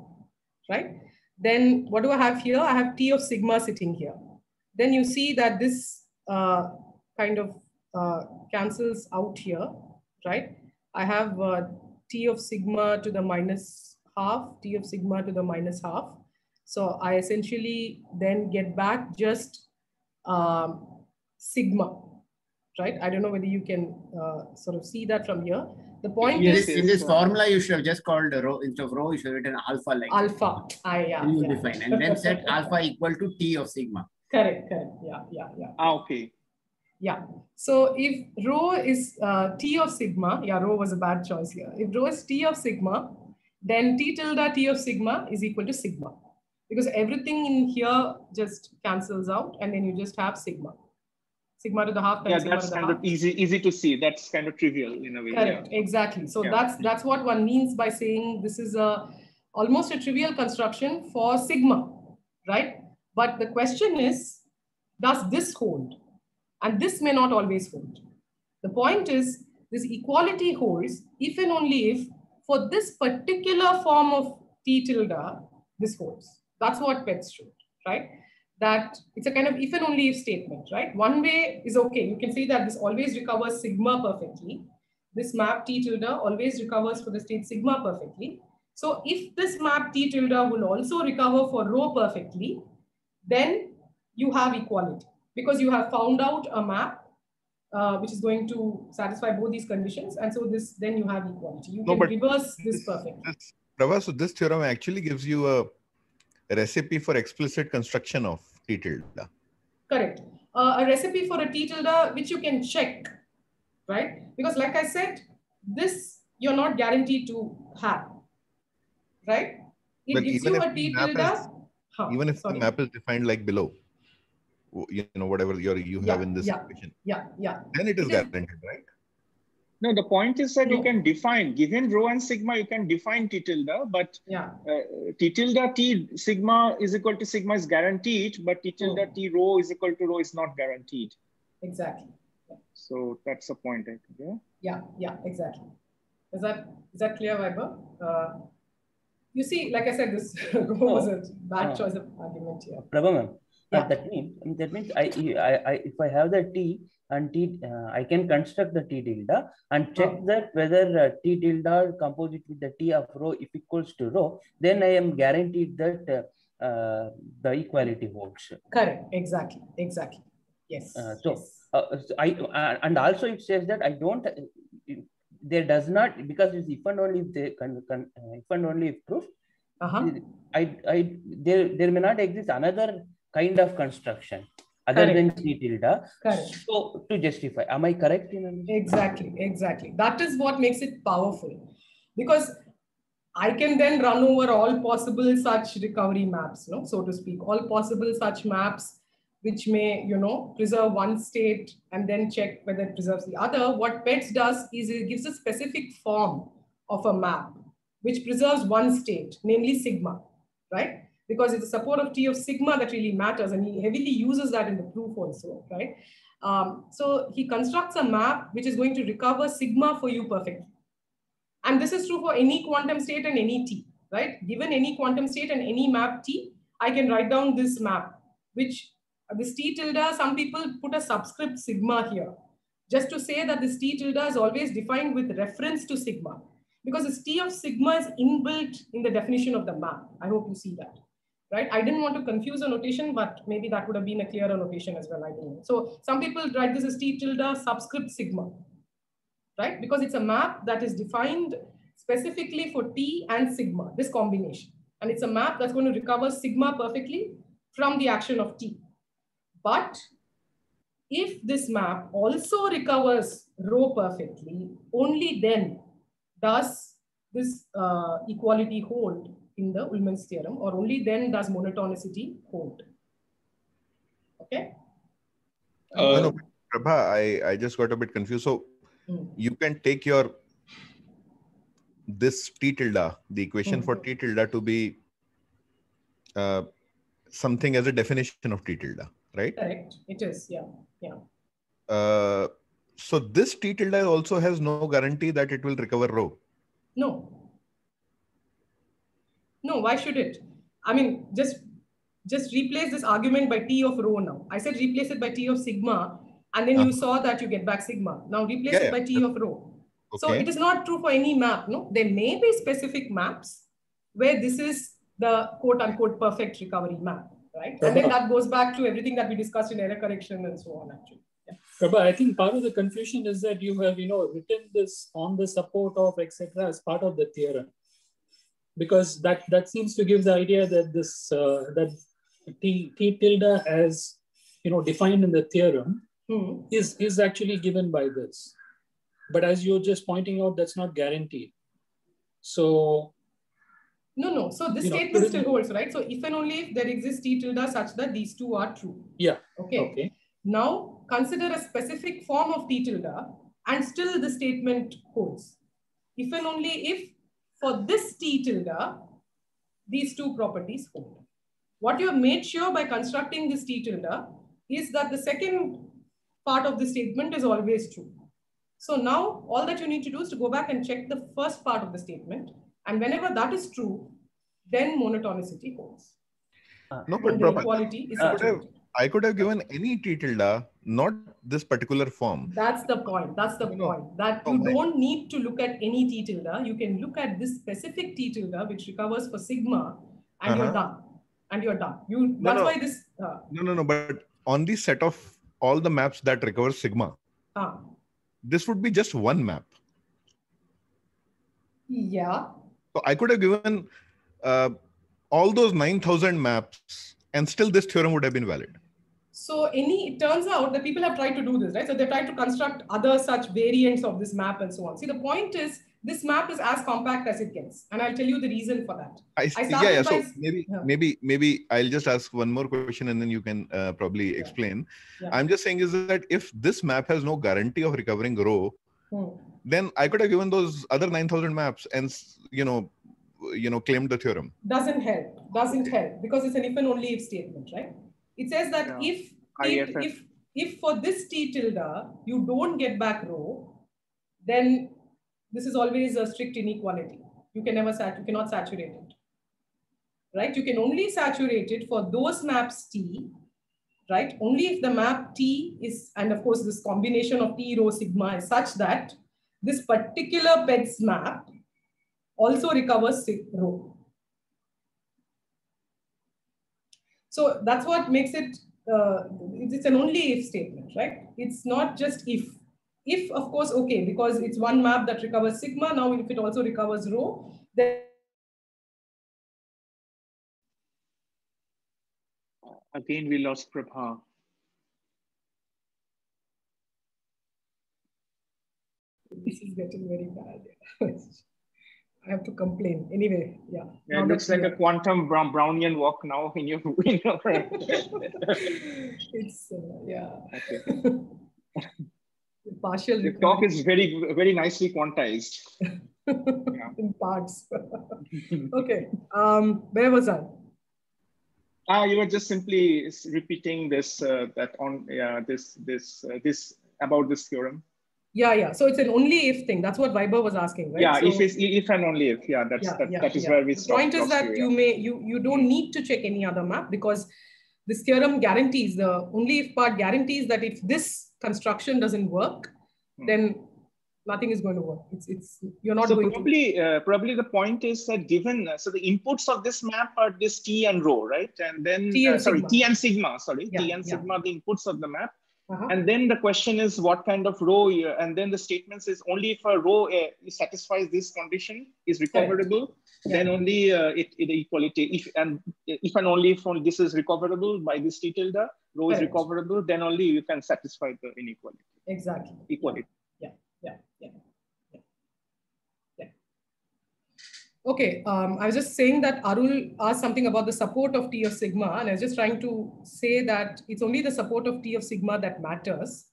right? Then what do I have here? I have T of sigma sitting here. Then you see that this kind of cancels out here, right? I have T of sigma to the minus half, T of sigma to the minus half. So I essentially then get back just sigma, right? I don't know whether you can sort of see that from here. The point is, in this formula, you should have just called rho instead of rho. You should have written alpha like alpha. Yeah. You define and then set alpha equal to T of sigma. Correct. Yeah. Okay. Yeah. So if rho is T of sigma, yeah, rho was a bad choice here. If rho is T of sigma, then T tilde T of sigma is equal to sigma, because everything in here just cancels out, and then you just have sigma. Sigma to the half. Yeah, that's kind of easy to see. That's kind of trivial in a way. Correct. Yeah. Exactly. So that's what one means by saying this is almost a trivial construction for sigma, right? But the question is, does this hold? And this may not always hold. The point is, this equality holds if and only if for this particular form of T tilde, this holds. That's what Peds showed, right? That it's a kind of if and only if statement, right? One way is okay. You can see that this always recovers sigma perfectly. This map T tilde always recovers for the state sigma perfectly. So if this map T tilde will also recover for rho perfectly, then you have equality, because you have found out a map which is going to satisfy both these conditions. And so then you have equality. You can reverse this perfectly. Prabha, so this theorem actually gives you a recipe for explicit construction of T tilde. Correct. A recipe for a T tilde which you can check, right? Because like I said, this you're not guaranteed to have, right? It gives you a T tilde. Even if the map is defined like below, whatever you have in this equation. Yeah. Then it is guaranteed, right? No, the point is that you can define, given rho and sigma, you can define T tilde, but T tilde T sigma is equal to sigma is guaranteed, but T tilde T rho is equal to rho is not guaranteed. Exactly. Yeah. So that's the point, I think. Yeah, exactly. Is that clear, Vaibhav? You see, like I said, this rho was a bad choice of argument here. Prabha ma'am, that means if I have the T, and I can construct the T tilde and check that whether T tilde composite with the T of rho if equals to rho, then I am guaranteed that the equality holds. Correct. Exactly. Exactly. Yes. And also it says that I don't. There does not, because it's if and only if they if and only if proof. There may not exist another kind of construction other than T tilde. Correct. So to justify, am I correct in understanding? Exactly. Exactly. That is what makes it powerful, because I can then run over all possible such recovery maps, so to speak, all possible such maps which may, preserve one state and then check whether it preserves the other. What PETS does is it gives a specific form of a map which preserves one state, namely sigma, right? Because it's the support of T of sigma that really matters, and he heavily uses that in the proof also, right? So he constructs a map which is going to recover sigma for you perfectly. And this is true for any quantum state and any T, right? Given any quantum state and any map T, I can write down this map, which this T tilde, some people put a subscript sigma here, just to say that this T tilde is always defined with reference to sigma, because this T of sigma is inbuilt in the definition of the map. I hope you see that, right? I didn't want to confuse the notation, but maybe that would have been a clearer notation as well. I don't know. So some people write this as T tilde subscript sigma, right? Because it's a map that is defined specifically for T and sigma, this combination. And it's a map that's going to recover sigma perfectly from the action of T. But if this map also recovers rho perfectly, only then does this equality hold in the Ullmann's theorem, or only then does monotonicity hold. Okay? No, Prabha, I just got a bit confused. So you can take this T tilde, the equation for T tilde, to be something as a definition of T tilde, right? Correct. It is, yeah. So this T tilde also has no guarantee that it will recover rho. No. No, why should it? I mean, just replace this argument by T of rho now. I said replace it by T of sigma, and then you saw that you get back sigma. Now replace it by T of rho. Okay. So it is not true for any map, no? There may be specific maps where this is the quote-unquote perfect recovery map, right? And then that goes back to everything that we discussed in error correction and so on, actually. Yeah. Prabha, I think part of the confusion is that you have, written this on the support of, etc., as part of the theorem. Because that seems to give the idea that this that T tilde as defined in the theorem is actually given by this. But as you're just pointing out, that's not guaranteed. So no. So this statement still holds, right? So if and only if there exists T tilde such that these two are true. Yeah. Okay. Now consider a specific form of T tilde, and still the statement holds. If and only if for this T tilde, these two properties hold. What you have made sure by constructing this T tilde is that the second part of the statement is always true. So now all that you need to do is to go back and check the first part of the statement. And whenever that is true, then monotonicity holds. No, but equality is I could have given any T tilde, not this particular form. That's the point. That's the point. That you don't need to look at any T tilde. You can look at this specific T tilde, which recovers for sigma, and you're done. And you're done. That's why this... No. But on the set of all the maps that recover sigma, this would be just one map. Yeah. So I could have given all those 9,000 maps, and still this theorem would have been valid. So it turns out that people have tried to do this, right? So they tried to construct other such variants of this map and so on. See, the point is, this map is as compact as it gets. And I'll tell you the reason for that. So maybe I'll just ask one more question and then you can probably explain. Yeah. I'm just saying is that if this map has no guarantee of recovering rho, then I could have given those other 9,000 maps and, claimed the theorem. Doesn't help because it's an if and only if statement, right? It says that if for this T tilde, you don't get back rho, then this is always a strict inequality. You cannot saturate it, right? You can only saturate it for those maps T right? Only if the map T is, and of course this combination of T rho sigma is such that this particular PEDS map also recovers rho. So that's what makes it, it's an only if statement, right? It's not just if. If, of course, okay, because it's one map that recovers sigma, now if it also recovers rho, then again we lost Prabha. This is getting very bad. I have to complain. Anyway, yeah. Yeah, it looks like a quantum Brownian walk now in your It's, yeah. Okay. Partial the talk is very, very nicely quantized. Yeah. In parts. Okay. Where was I? You were just simply repeating this this about this theorem. Yeah. So it's an only if thing. That's what Weber was asking, right? Yeah, so, if and only if. Yeah, that is where we stop. The point is that you don't need to check any other map, because this theorem guarantees, the only if part guarantees that if this construction doesn't work, then nothing is going to work. You're not going to. Probably the point is that given, so the inputs of this map are this T and rho, right? And then, T and sigma, the inputs of the map. And then the question is what kind of rho, and then the statements is only if a rho satisfies this condition, is recoverable, then only the equality, if and only if this is recoverable by this T tilde, rho is recoverable, then only you can satisfy the inequality. Exactly. Equality. Yeah. Okay, I was just saying that Arul asked something about the support of T of sigma, and I was just trying to say that it's only the support of T of sigma that matters.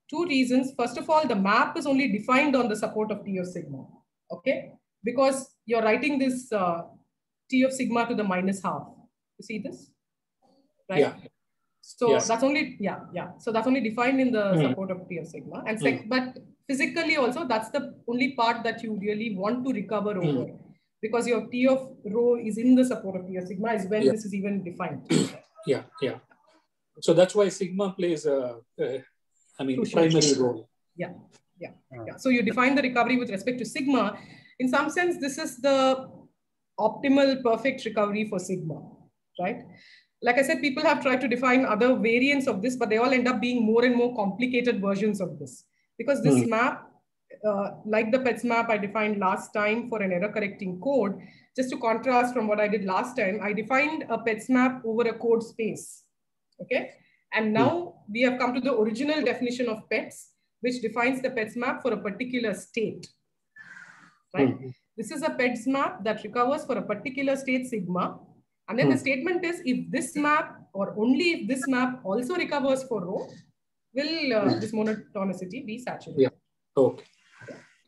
Two reasons. First of all, the map is only defined on the support of T of sigma, okay? Because you're writing this T of sigma to the minus half. You see this? Right? Yeah. So that's only, So that's only defined in the support of T of sigma. And but physically also, that's the only part that you really want to recover over. Because your T of rho is in the support of T of sigma is when this is even defined. Yeah. So that's why sigma plays primary role. Yeah. So you define the recovery with respect to sigma. In some sense, this is the optimal perfect recovery for sigma, right? Like I said, people have tried to define other variants of this, but they all end up being more and more complicated versions of this. Because this map, like the PEDS map I defined last time for an error correcting code, just to contrast from what I did last time, I defined a PEDS map over a code space, okay? And now we have come to the original definition of PEDS, which defines the PEDS map for a particular state, right? This is a PEDS map that recovers for a particular state sigma. And then the statement is, if this map, or only if this map also recovers for rho, will this monotonicity be saturated? Yeah. Okay.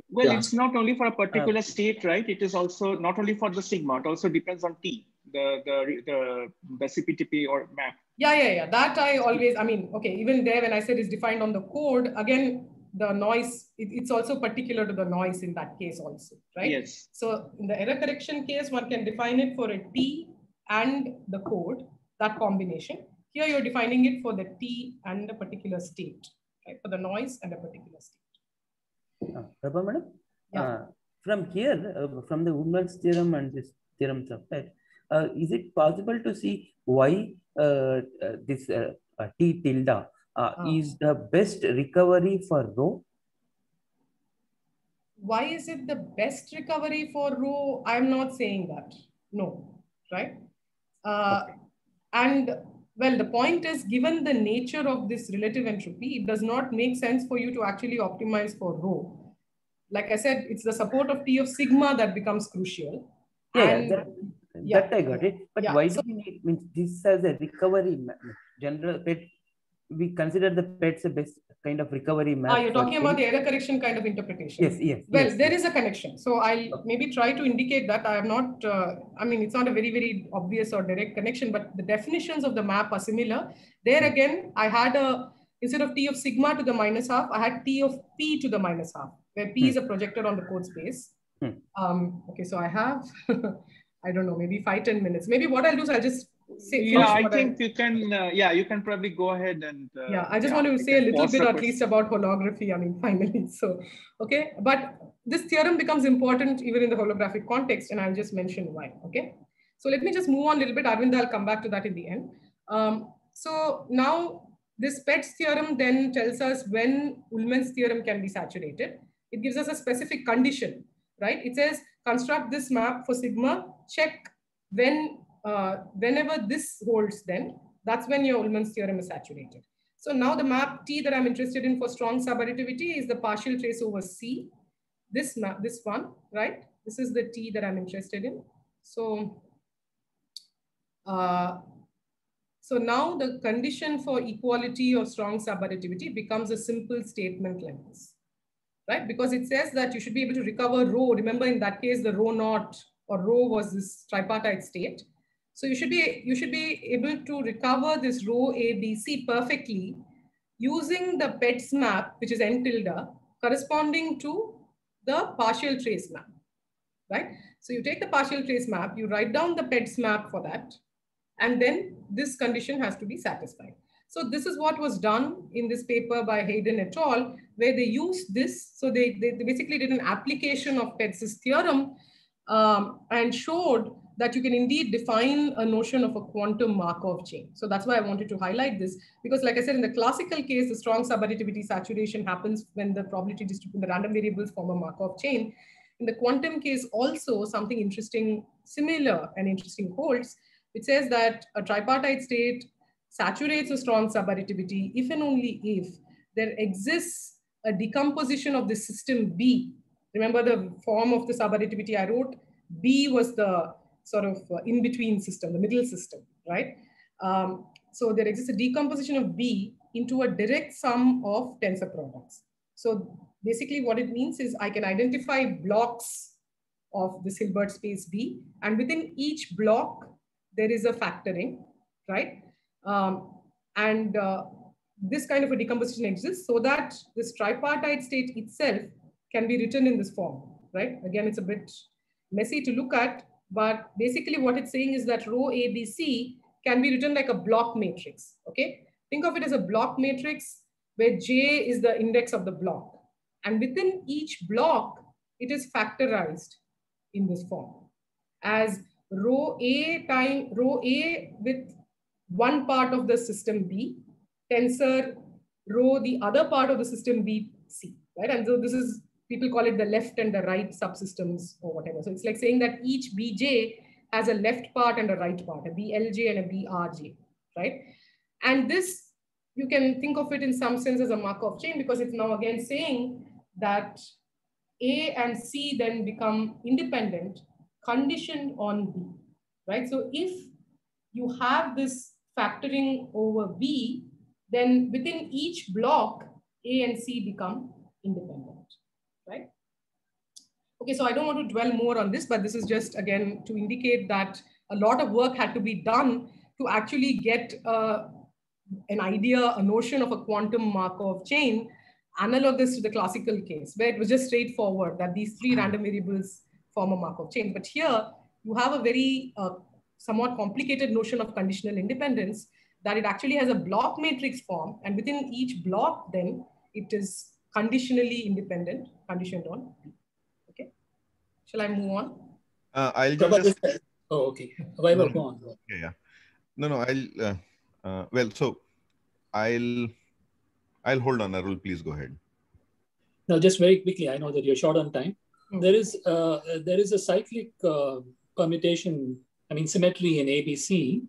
Well, it's not only for a particular state, right? It is also not only for the sigma. It also depends on T, the CPTP or map. Yeah. That I always, okay, even there when I said it's defined on the code, again, the noise, it's also particular to the noise in that case also, right? Yes. So in the error correction case, one can define it for a T and the code, that combination. Here you're defining it for the T and a particular state, right? For the noise and a particular state. Prabha madam, from here, from the Woodman's theorem and this theorems of PEDS, is it possible to see why this T tilde is the best recovery for rho? Why is it the best recovery for rho? I'm not saying that. No, right? And well, the point is, given the nature of this relative entropy, it does not make sense for you to actually optimize for rho. Like I said, it's the support of T of sigma that becomes crucial. That I got it. But why do we need, means this as a recovery general PED? We consider the PEDS a best kind of recovery map. You're talking about the error correction kind of interpretation. Yes. Well, there is a connection. So I'll maybe try to indicate that. I am not, it's not a very, very obvious or direct connection, but the definitions of the map are similar. There again, I had instead of T of sigma to the minus half, I had T of P to the minus half, where P is a projector on the code space. Okay, so I have, I don't know, maybe 5-10 minutes. Maybe what I'll do is I'll just I think you can, you can probably go ahead and. I just want to say a little bit at least about holography, I mean, finally. So, okay. But this theorem becomes important even in the holographic context, and I'll just mention why, okay? So let me just move on a little bit. Arvind, I'll come back to that in the end. So now this Pet's theorem then tells us when Ullmann's theorem can be saturated. It gives us a specific condition, right? It says, construct this map for sigma, check when whenever this holds, then that's when your Ullmann's theorem is saturated. So now the map T that I'm interested in for strong subadditivity is the partial trace over C. This map, this one, right? This is the T that I'm interested in. So, so now the condition for equality or strong subadditivity becomes a simple statement like this, right? Because it says that you should be able to recover rho. Remember, in that case, the rho naught or rho was this tripartite state. So you should be able to recover this rho ABC perfectly using the Pet's map, which is n tilde, corresponding to the partial trace map, right? So you take the partial trace map, you write down the Pet's map for that, and then this condition has to be satisfied. So this is what was done in this paper by Hayden et al., where they used this. So they basically did an application of Pet's theorem and showed that you can indeed define a notion of a quantum Markov chain. So that's why I wanted to highlight this, because like I said, in the classical case, the strong subadditivity saturation happens when the probability distribution, the random variables form a Markov chain. In the quantum case also, something interesting, similar and interesting holds, which says that a tripartite state saturates a strong subadditivity if and only if there exists a decomposition of the system B. Remember the form of the subadditivity I wrote? B was the sort of in-between system, the middle system, right? So there exists a decomposition of B into a direct sum of tensor products. So basically what it means is I can identify blocks of this Hilbert space B, and within each block, there is a factoring, right? This kind of a decomposition exists so that this tripartite state itself can be written in this form, right? Again, it's a bit messy to look at, but basically what it's saying is that rho ABC can be written like a block matrix, okay? Think of it as a block matrix where J is the index of the block. And within each block, it is factorized in this form as rho A with one part of the system B, tensor rho the other part of the system B, C, right? And so this is, people call it the left and the right subsystems or whatever. So it's like saying that each Bj has a left part and a right part, a Blj and a Brj, right? And this, you can think of it in some sense as a Markov chain, because it's now again saying that A and C then become independent, conditioned on B, right? So if you have this factoring over B, then within each block, A and C become independent, right? Okay, so I don't want to dwell more on this, but this is just, again, to indicate that a lot of work had to be done to actually get an idea, a notion of a quantum Markov chain, analogous to the classical case, where it was just straightforward that these three random variables form a Markov chain. But here, you have a very somewhat complicated notion of conditional independence, that it actually has a block matrix form, and within each block, then it is conditionally independent, conditioned on B. Okay, shall I move on? I'll just. Oh, okay. Go on. Yeah. No. Well, so I'll hold on. Arul, please go ahead. No, just very quickly. I know that you're short on time. There is a cyclic permutation, I mean symmetry in ABC.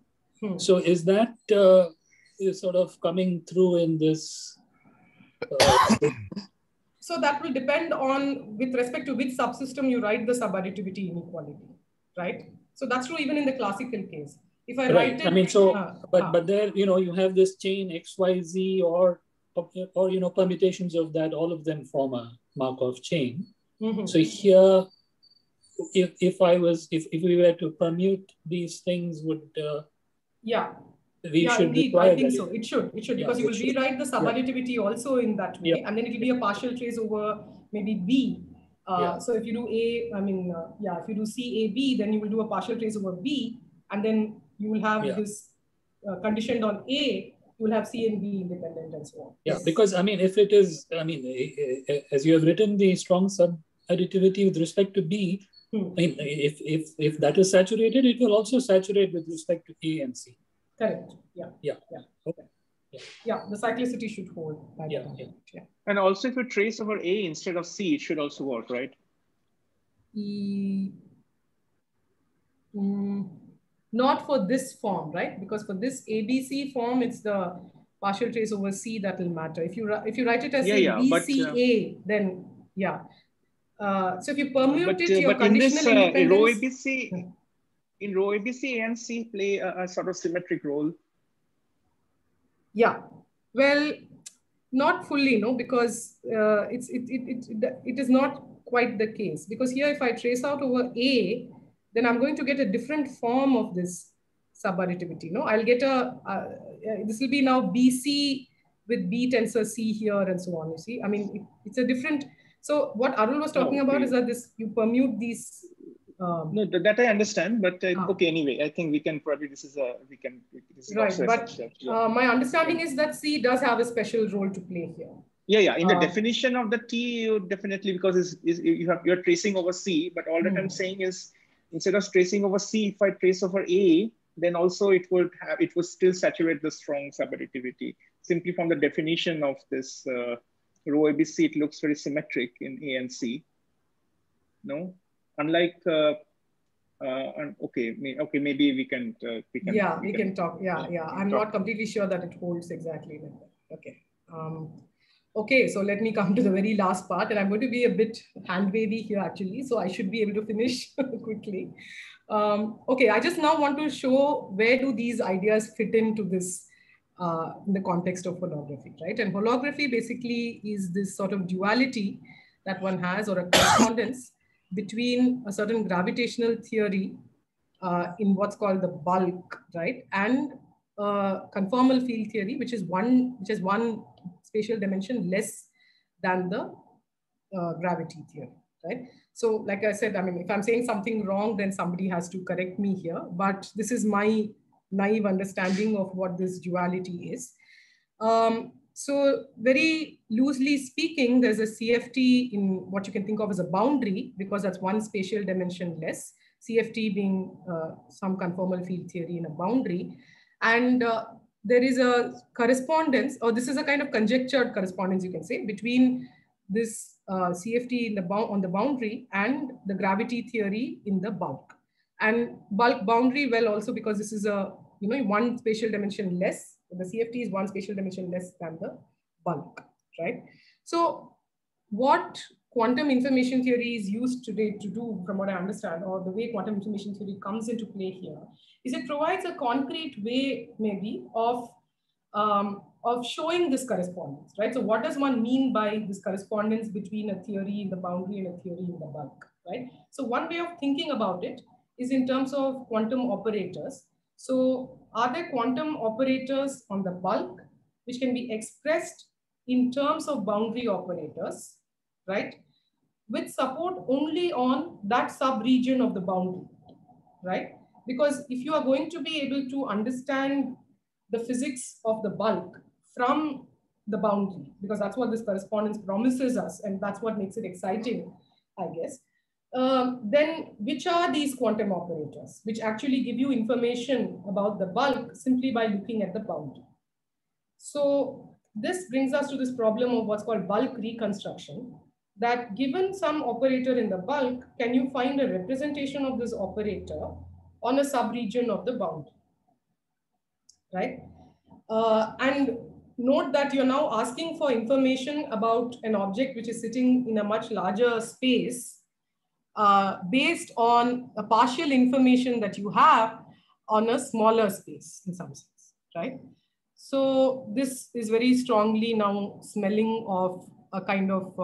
So is that is sort of coming through in this? So that will depend on with respect to which subsystem you write the subadditivity inequality, right? So that's true even in the classical case. If I write it, I mean, so but there, you have this chain XYZ or permutations of that. All of them form a Markov chain. So here, if we were to permute these things, would we should indeed, I think so. It should because you will rewrite the subadditivity also in that way, and then it will be a partial trace over maybe B. So if you do if you do CAB, then you will do a partial trace over B, and then you will have this conditioned on A, you will have C and B independent and so on. Yeah, because I mean, if it is, I mean, as you have written the strong subadditivity with respect to B, I mean, if that is saturated, it will also saturate with respect to A and C. Correct. Yeah. Yeah. Yeah. Okay. Yeah, the cyclicity should hold. Yeah. And also, if you trace over A instead of C, it should also work, right? Not for this form, right? Because for this ABC form, it's the partial trace over C that will matter. If you write it as BCA, then yeah. So if you permute it, your conditional independence. In row ABC, A and C play a sort of symmetric role. Yeah, well, not fully, no, because it is not quite the case. Because here, if I trace out over A, then I'm going to get a different form of this subadditivity. No, I'll get this will be now BC with B tensor C here and so on. You see, I mean, it's a different. So what Arul was talking about is that you permute these. No, that I understand, but okay. Anyway, I think we can probably this is right. But my understanding is that C does have a special role to play here. Yeah. In the definition of the T, you definitely, because you're tracing over C. But all that I'm saying is, instead of tracing over C, if I trace over A, then also it would still saturate the strong subadditivity. Simply from the definition of this row ABC, it looks very symmetric in A and C. No. Unlike, maybe we can talk. Yeah. I'm not completely sure that it holds exactly like that. Okay. Okay, so let me come to the very last part, and I'm going to be a bit hand-wavy here actually, so I should be able to finish quickly. Okay, I just now want to show where do these ideas fit into this in the context of holography, right? And holography basically is this sort of duality that one has, or a correspondence between a certain gravitational theory in what's called the bulk, right? And conformal field theory, which is one spatial dimension less than the gravity theory, right? So like I said, I mean, if I'm saying something wrong, then somebody has to correct me here, but this is my naive understanding of what this duality is. So very loosely speaking, there's a CFT in what you can think of as a boundary, because that's one spatial dimension less, CFT being some conformal field theory in a boundary. And there is a correspondence, or this is a kind of conjectured correspondence, you can say, between this CFT in on the boundary and the gravity theory in the bulk. And bulk boundary, well, also because this is a, one spatial dimension less, the CFT is one spatial dimension less than the bulk, right? So what quantum information theory is used today to do, from what I understand, or the way quantum information theory comes into play here, is it provides a concrete way, maybe, of showing this correspondence, right? So what does one mean by this correspondence between a theory in the boundary and a theory in the bulk, right? So one way of thinking about it is in terms of quantum operators. So are there quantum operators on the bulk which can be expressed in terms of boundary operators, right? With support only on that sub-region of the boundary, right? Because if you are going to be able to understand the physics of the bulk from the boundary, because that's what this correspondence promises us, and that's what makes it exciting, I guess, then which are these quantum operators which actually give you information about the bulk simply by looking at the boundary? So this brings us to this problem of what's called bulk reconstruction, that given some operator in the bulk, can you find a representation of this operator on a subregion of the boundary, right? And note that you're now asking for information about an object which is sitting in a much larger space based on a partial information that you have on a smaller space in some sense, right? So this is very strongly now smelling of a kind of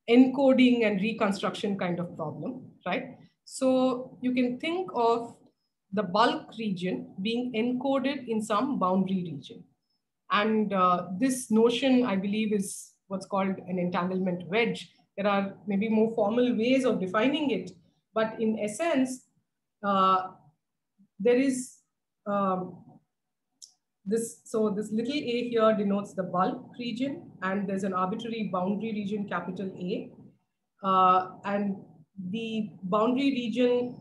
encoding and reconstruction kind of problem, right? So you can think of the bulk region being encoded in some boundary region. And this notion, I believe, is what's called an entanglement wedge. There are maybe more formal ways of defining it, but in essence, there is this little a here denotes the bulk region, and there's an arbitrary boundary region, capital A. And the boundary region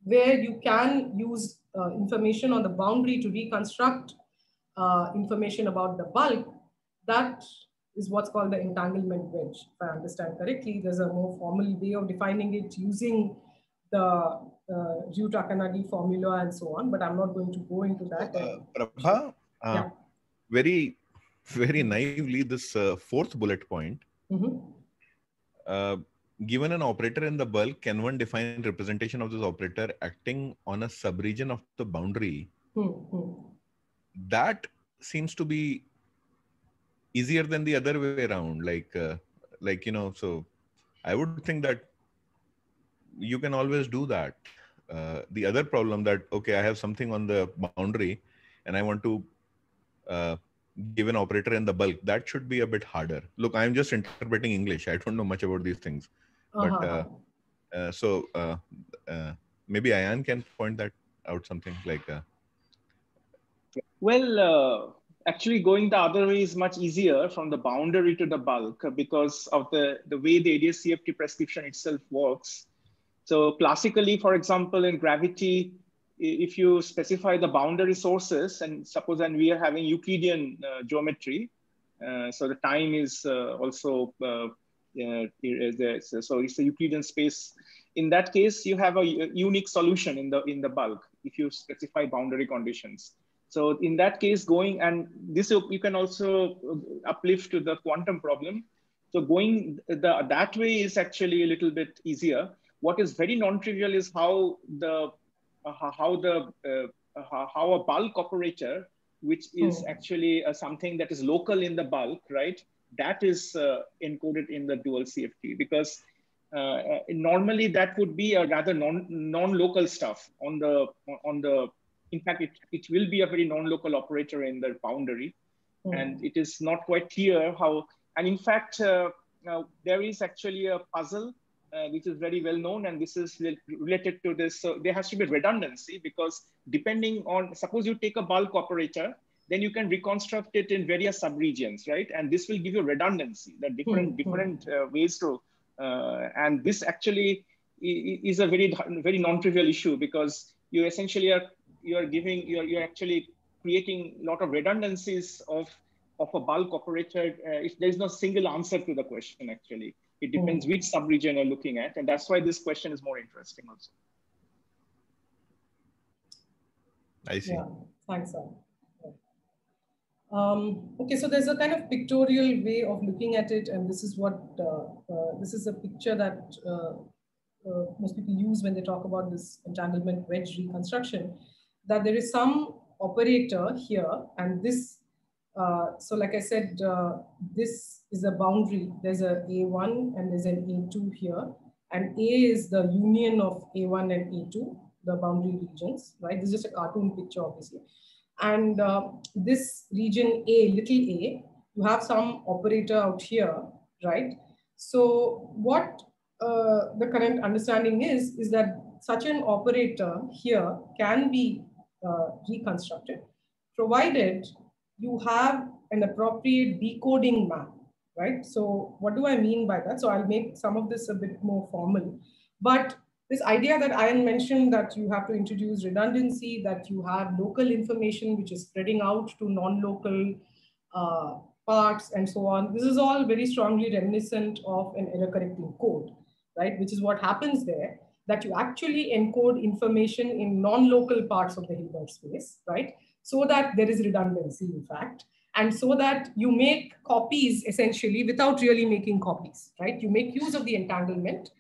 where you can use information on the boundary to reconstruct information about the bulk, that is what's called the entanglement wedge, if I understand correctly. There's a more formal way of defining it using the Ryu-Takanagi formula and so on, but I'm not going to go into that. Prabha, very, very naively, this fourth bullet point, given an operator in the bulk, can one define representation of this operator acting on a subregion of the boundary? That seems to be easier than the other way around. Like, you know, so I would think that you can always do that. The other problem that, okay, I have something on the boundary and I want to give an operator in the bulk, that should be a bit harder. Look, I'm just interpreting English. I don't know much about these things. But maybe Ayan can point that out, something like... Actually, going the other way is much easier from the boundary to the bulk because of the way the ADS-CFT prescription itself works. So classically, for example, in gravity, if you specify the boundary sources, and suppose and we are having Euclidean geometry, so the time is also, so it's a Euclidean space. In that case, you have a unique solution in the bulk if you specify boundary conditions. So in that case, and this you can also uplift to the quantum problem. So going that way is actually a little bit easier. What is very non-trivial is how a bulk operator, which is actually something that is local in the bulk, right? That is encoded in the dual CFT, because normally that would be a rather non-local stuff on the. In fact, it will be a very non-local operator in the boundary, and it is not quite clear how. And in fact, there is actually a puzzle which is very well known, and this is related to this. So there has to be redundancy, because depending on, suppose you take a bulk operator, then you can reconstruct it in various subregions, right? And this will give you redundancy, the different ways to. And this actually is a very non-trivial issue, because you essentially you're actually creating a lot of redundancies of a bulk operator. There's no single answer to the question, actually. It depends which subregion you're looking at. And that's why this question is more interesting also. I see. Yeah, thanks, sir. Okay, so there's a kind of pictorial way of looking at it. And this is what, this is a picture that most people use when they talk about this entanglement wedge reconstruction, that there is some operator here, and this, so like I said, this is a boundary. There's a A1 and there's an A2 here, and A is the union of A1 and A2, the boundary regions, right? This is just a cartoon picture, obviously. And this region A, little a, you have some operator out here, right? So what the current understanding is that such an operator here can be reconstructed, provided you have an appropriate decoding map, right? So what do I mean by that? So I'll make some of this a bit more formal, but this idea that Ayan mentioned, that you have to introduce redundancy, that you have local information which is spreading out to non-local parts and so on. This is all very strongly reminiscent of an error correcting code, right? Which is what happens there, that you actually encode information in non-local parts of the Hilbert space, right? So that there is redundancy, in fact, and so that you make copies essentially without really making copies, right? You make use of the entanglement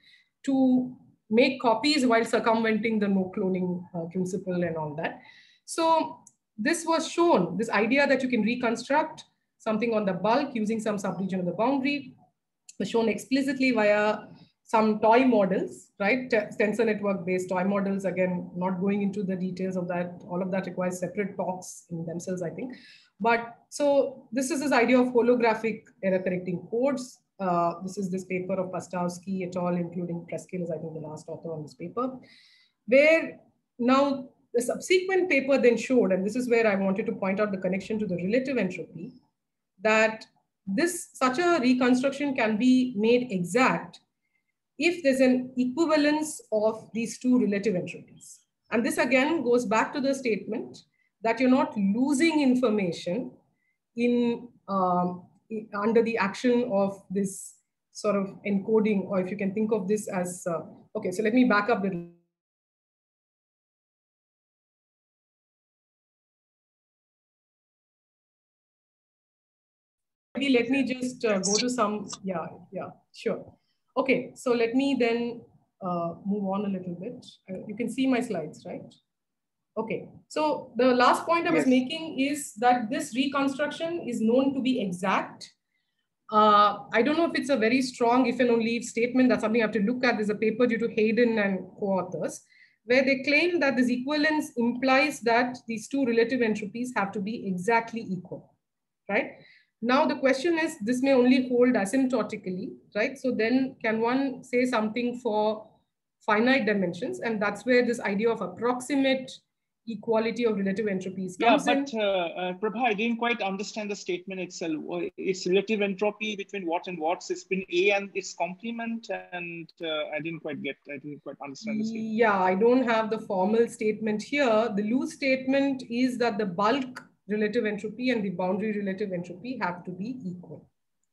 to make copies while circumventing the no cloning principle and all that. So this was shown, this idea that you can reconstruct something on the bulk using some subregion of the boundary was shown explicitly via some toy models, right? Tensor network based toy models, again, not going into the details of that. All of that requires separate talks in themselves, I think. But so this is this idea of holographic error correcting codes. This is this paper of Pastowski et al., including Preskill is, I think, the last author on this paper, where now the subsequent paper then showed, and this is where I wanted to point out the connection to the relative entropy, that such a reconstruction can be made exact if there's an equivalence of these two relative entropies. And this again goes back to the statement that you're not losing information in under the action of this sort of encoding, or if you can think of this as, okay, so let me back up the let me just go to some, yeah, sure. Okay, so let me then move on a little bit. You can see my slides, right? Okay, so the last point I was making is that this reconstruction is known to be exact. I don't know if it's a very strong if and only if statement. That's something I have to look at. There's a paper due to Hayden and co-authors, where they claim that this equivalence implies that these two relative entropies have to be exactly equal, right? Now the question is, this may only hold asymptotically, right? So then can one say something for finite dimensions? And that's where this idea of approximate equality of relative entropies comes in. Prabha, I didn't quite understand the statement itself. It's relative entropy between what and what? It's been A and its complement, and I didn't quite understand the statement. Yeah, I don't have the formal statement here. The loose statement is that the bulk relative entropy and the boundary relative entropy have to be equal,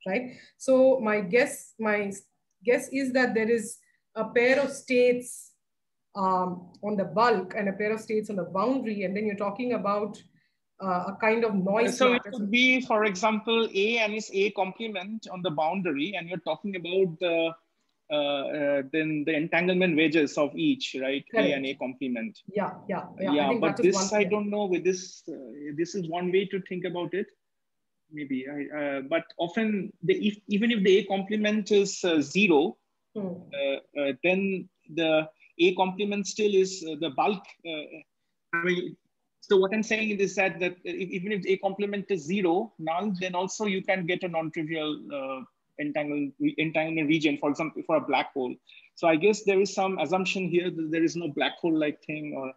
right? So my guess is that there is a pair of states on the bulk and a pair of states on the boundary, and then you're talking about a kind of noise. So it could be, for example, A and its A complement on the boundary, and you're talking about then the entanglement wedges of each, right? Correct. A and A complement. Yeah. But this, I don't know. With this, this is one way to think about it. Maybe, but often even if the A complement is 0, then the A complement still is the bulk. I mean, so what I'm saying is that even if A complement is 0 null, then also you can get a non-trivial entanglement region, for example, for a black hole. So I guess there is some assumption here that there is no black hole-like thing, or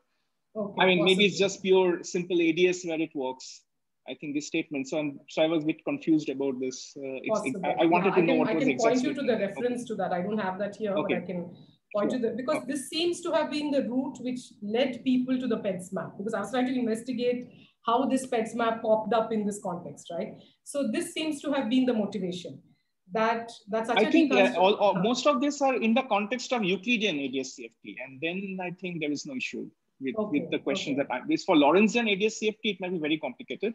I mean, maybe it's just pure simple ADS where it works. I think this statement. So I was a bit confused about this. I wanted to know what was exactly. I can point you to the reference to that. I don't have that here, but I can point to that, because this seems to have been the route which led people to the PEDS map, because I was trying to investigate how this PEDS map popped up in this context, right? So this seems to have been the motivation. That's I think most of this are in the context of Euclidean ADS-CFT, and then I think there is no issue with the question that this for Lorentzian ADS-CFT, it might be very complicated,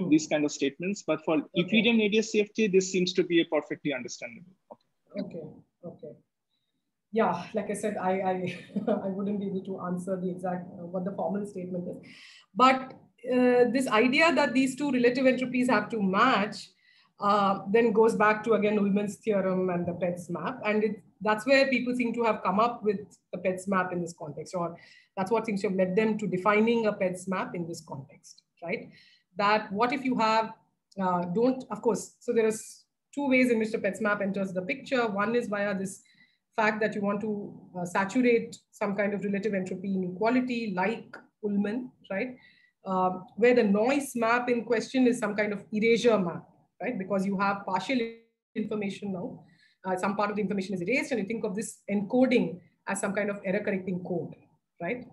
these kind of statements, but for Euclidean ADS-CFT, this seems to be a perfectly understandable. Okay. Yeah, like I said, I wouldn't be able to answer the exact what the formal statement is, but this idea that these two relative entropies have to match then goes back to, again, Ullmann's theorem and the PEDS map. And that's where people seem to have come up with the PEDS map in this context, or that's what seems to have led them to defining a PEDS map in this context, right? That what if you have, of course, so there is two ways in which the PEDS map enters the picture. One is via this fact that you want to saturate some kind of relative entropy inequality like Ullmann, right? Where the noise map in question is some kind of erasure map, right? Because you have partial information now. Some part of the information is erased, and you think of this encoding as some kind of error correcting code, right?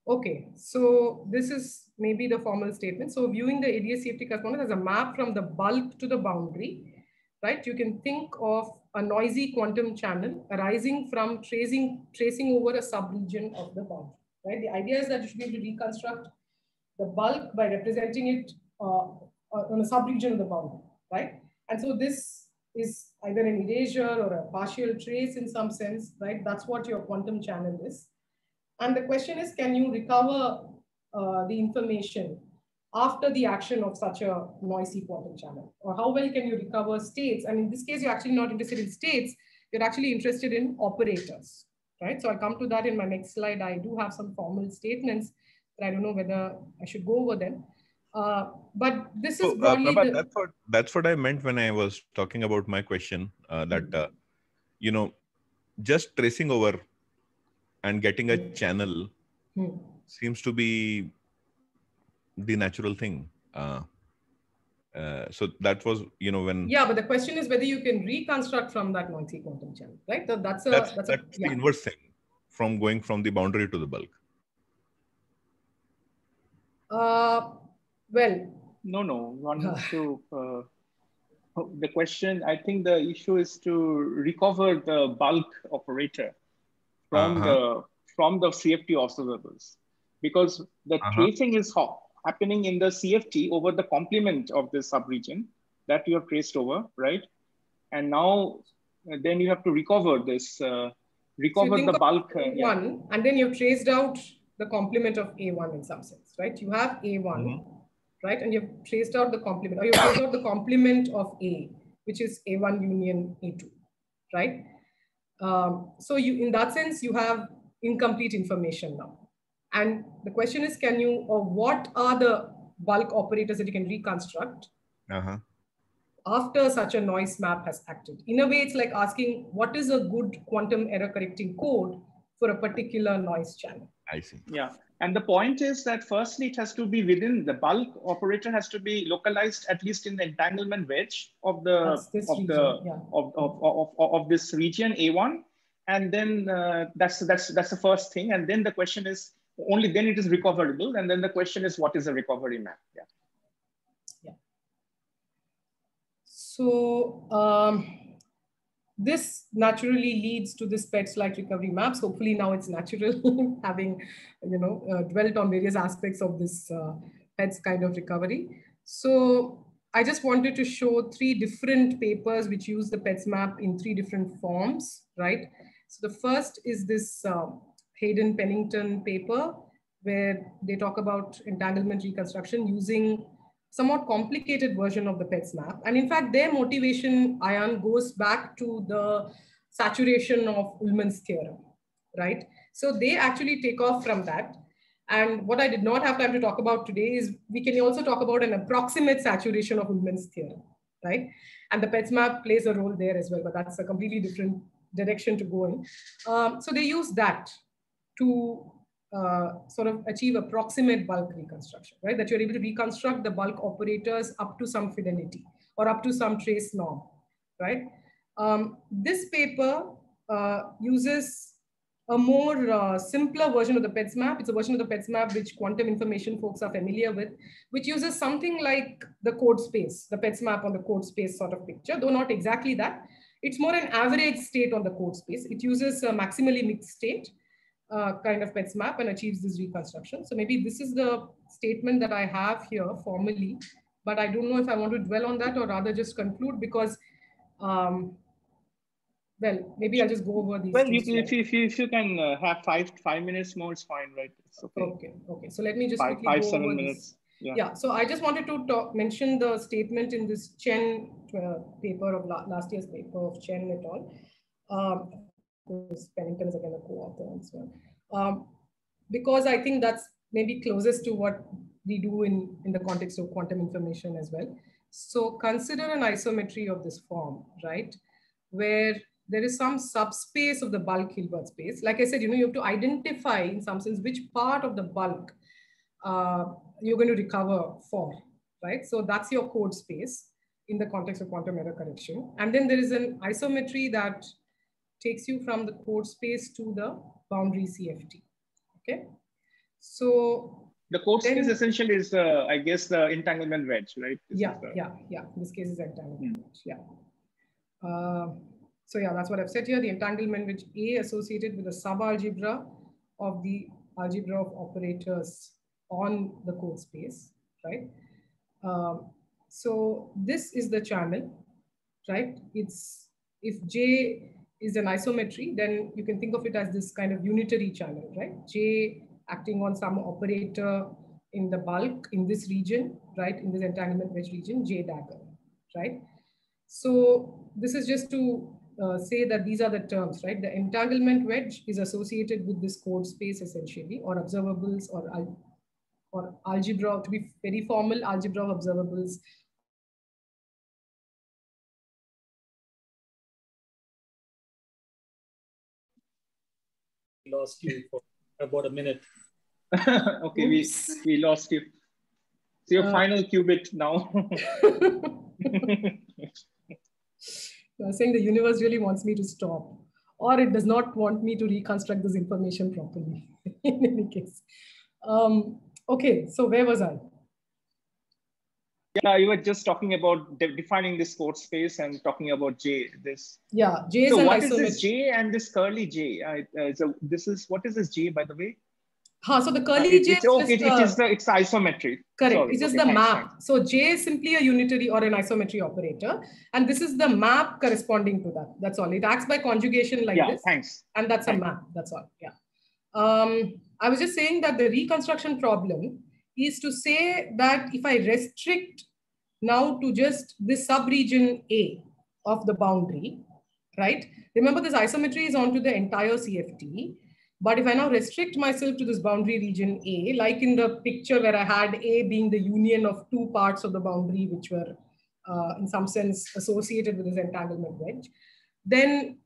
Okay, so this is maybe the formal statement. So viewing the ADS-CFT correspondence as a map from the bulk to the boundary, right? You can think of a noisy quantum channel arising from tracing over a subregion of the boundary, right? The idea is that you should be able to reconstruct the bulk by representing it on a subregion of the boundary, right? And so this is either an erasure or a partial trace in some sense, right? That's what your quantum channel is. And the question is, can you recover the information after the action of such a noisy quantum channel? Or how well can you recover states? And in this case, you're actually not interested in states, you're actually interested in operators, right? So I'll come to that in my next slide. I do have some formal statements, but I don't know whether I should go over them. But this is broadly that's what I meant when I was talking about my question, that, you know, just tracing over and getting a channel seems to be the natural thing. So that was, when... Yeah, but the question is whether you can reconstruct from that noisy quantum channel, right? So that's the inverse thing from going from the boundary to the bulk. Well, no. One has to. The question, I think the issue is to recover the bulk operator from the CFT observables, because the tracing is happening in the CFT over the complement of this subregion that you have traced over, right? And now then you have to recover this, recover the bulk. A1, and then you've traced out the complement of A1 in some sense, right? You have A1, right? And you've traced out the complement, or you've traced out the complement of A, which is A1 union A2, right? So in that sense, you have incomplete information now. And the question is, what are the bulk operators that you can reconstruct after such a noise map has acted? In a way, it's like asking, what is a good quantum error correcting code for a particular noise channel? I see. Yeah. And the point is that firstly, it has to be within the bulk operator has to be localized at least in the entanglement wedge of this region A1, and then that's the first thing. And then the question is, only then it is recoverable. And then the question is, what is a recovery map? Yeah. So this naturally leads to this PETS-like recovery maps. Hopefully now it's natural, having dwelt on various aspects of this PETS kind of recovery. So I just wanted to show 3 different papers which use the PETS map in 3 different forms, right? So the first is this Hayden-Pennington paper, where they talk about entanglement reconstruction using somewhat complicated version of the PETS map. And in fact, their motivation, Ayan, goes back to the saturation of Ullmann's theorem, right? So they actually take off from that. And what I did not have time to talk about today is we can also talk about an approximate saturation of Ullmann's theorem, right? And the PETS map plays a role there as well, but that's a completely different direction to go in. So they use that to sort of achieve approximate bulk reconstruction, right? That you're able to reconstruct the bulk operators up to some fidelity or up to some trace norm, right? This paper uses a more simpler version of the PETS map. It's a version of the PETS map which quantum information folks are familiar with, which uses something like the code space, the PETS map on the code space sort of picture, though not exactly that. It's more an average state on the code space. It uses a maximally mixed state kind of PETS map and achieves this reconstruction. So maybe this is the statement that I have here formally, but I don't know if I want to dwell on that or rather just conclude, because well, maybe I'll just go over these. Well, if you can have five minutes more, it's fine, right? It's okay. Okay. So let me just quickly five, go 7 over minutes. This. Yeah. So I just wanted to mention the statement in this Chen paper of last year's paper of Chen et al. Pennington is again a co-author as well. Because I think that's maybe closest to what we do in the context of quantum information as well. So consider an isometry of this form, right? Where there is some subspace of the bulk Hilbert space. Like I said, you have to identify in some sense which part of the bulk you're going to recover for, right? So that's your code space in the context of quantum error correction. And then there is an isometry that takes you from the code space to the boundary CFT, okay? So the code space essentially is, I guess, the entanglement wedge, right? Yeah. In this case is entanglement wedge, yeah. So yeah, that's what I've said here. The entanglement wedge A associated with a sub-algebra of the algebra of operators on the code space, right? So this is the channel, right? It's, if J is an isometry, then you can think of it as this kind of unitary channel, right? J acting on some operator in the bulk in this region, right? In this entanglement wedge region, J dagger, right? So this is just to say that these are the terms, right? The entanglement wedge is associated with this code space essentially, or observables, or algebra, to be very formal, algebra of observables. lost you for about a minute. Okay, we lost you. So your final qubit now. I'm saying the universe really wants me to stop, or it does not want me to reconstruct this information properly. In any case, okay. So where was I? Yeah, you were just talking about defining this code space and talking about J. This. Yeah, J is so an what isometry. is this J and this curly J? So this is what is this J, by the way? So the curly J it's isometry. Correct. Sorry. It's just the map. So J is simply a unitary or an isometry operator. And this is the map corresponding to that. That's all. It acts by conjugation like this. Thanks. And that's a map. That's all. Yeah. I was just saying that the reconstruction problem is to say that if I restrict now to just this subregion A of the boundary, right? Remember, this isometry is onto the entire CFT. But if I now restrict myself to this boundary region A, like in the picture where I had A being the union of two parts of the boundary, which were in some sense associated with this entanglement wedge, then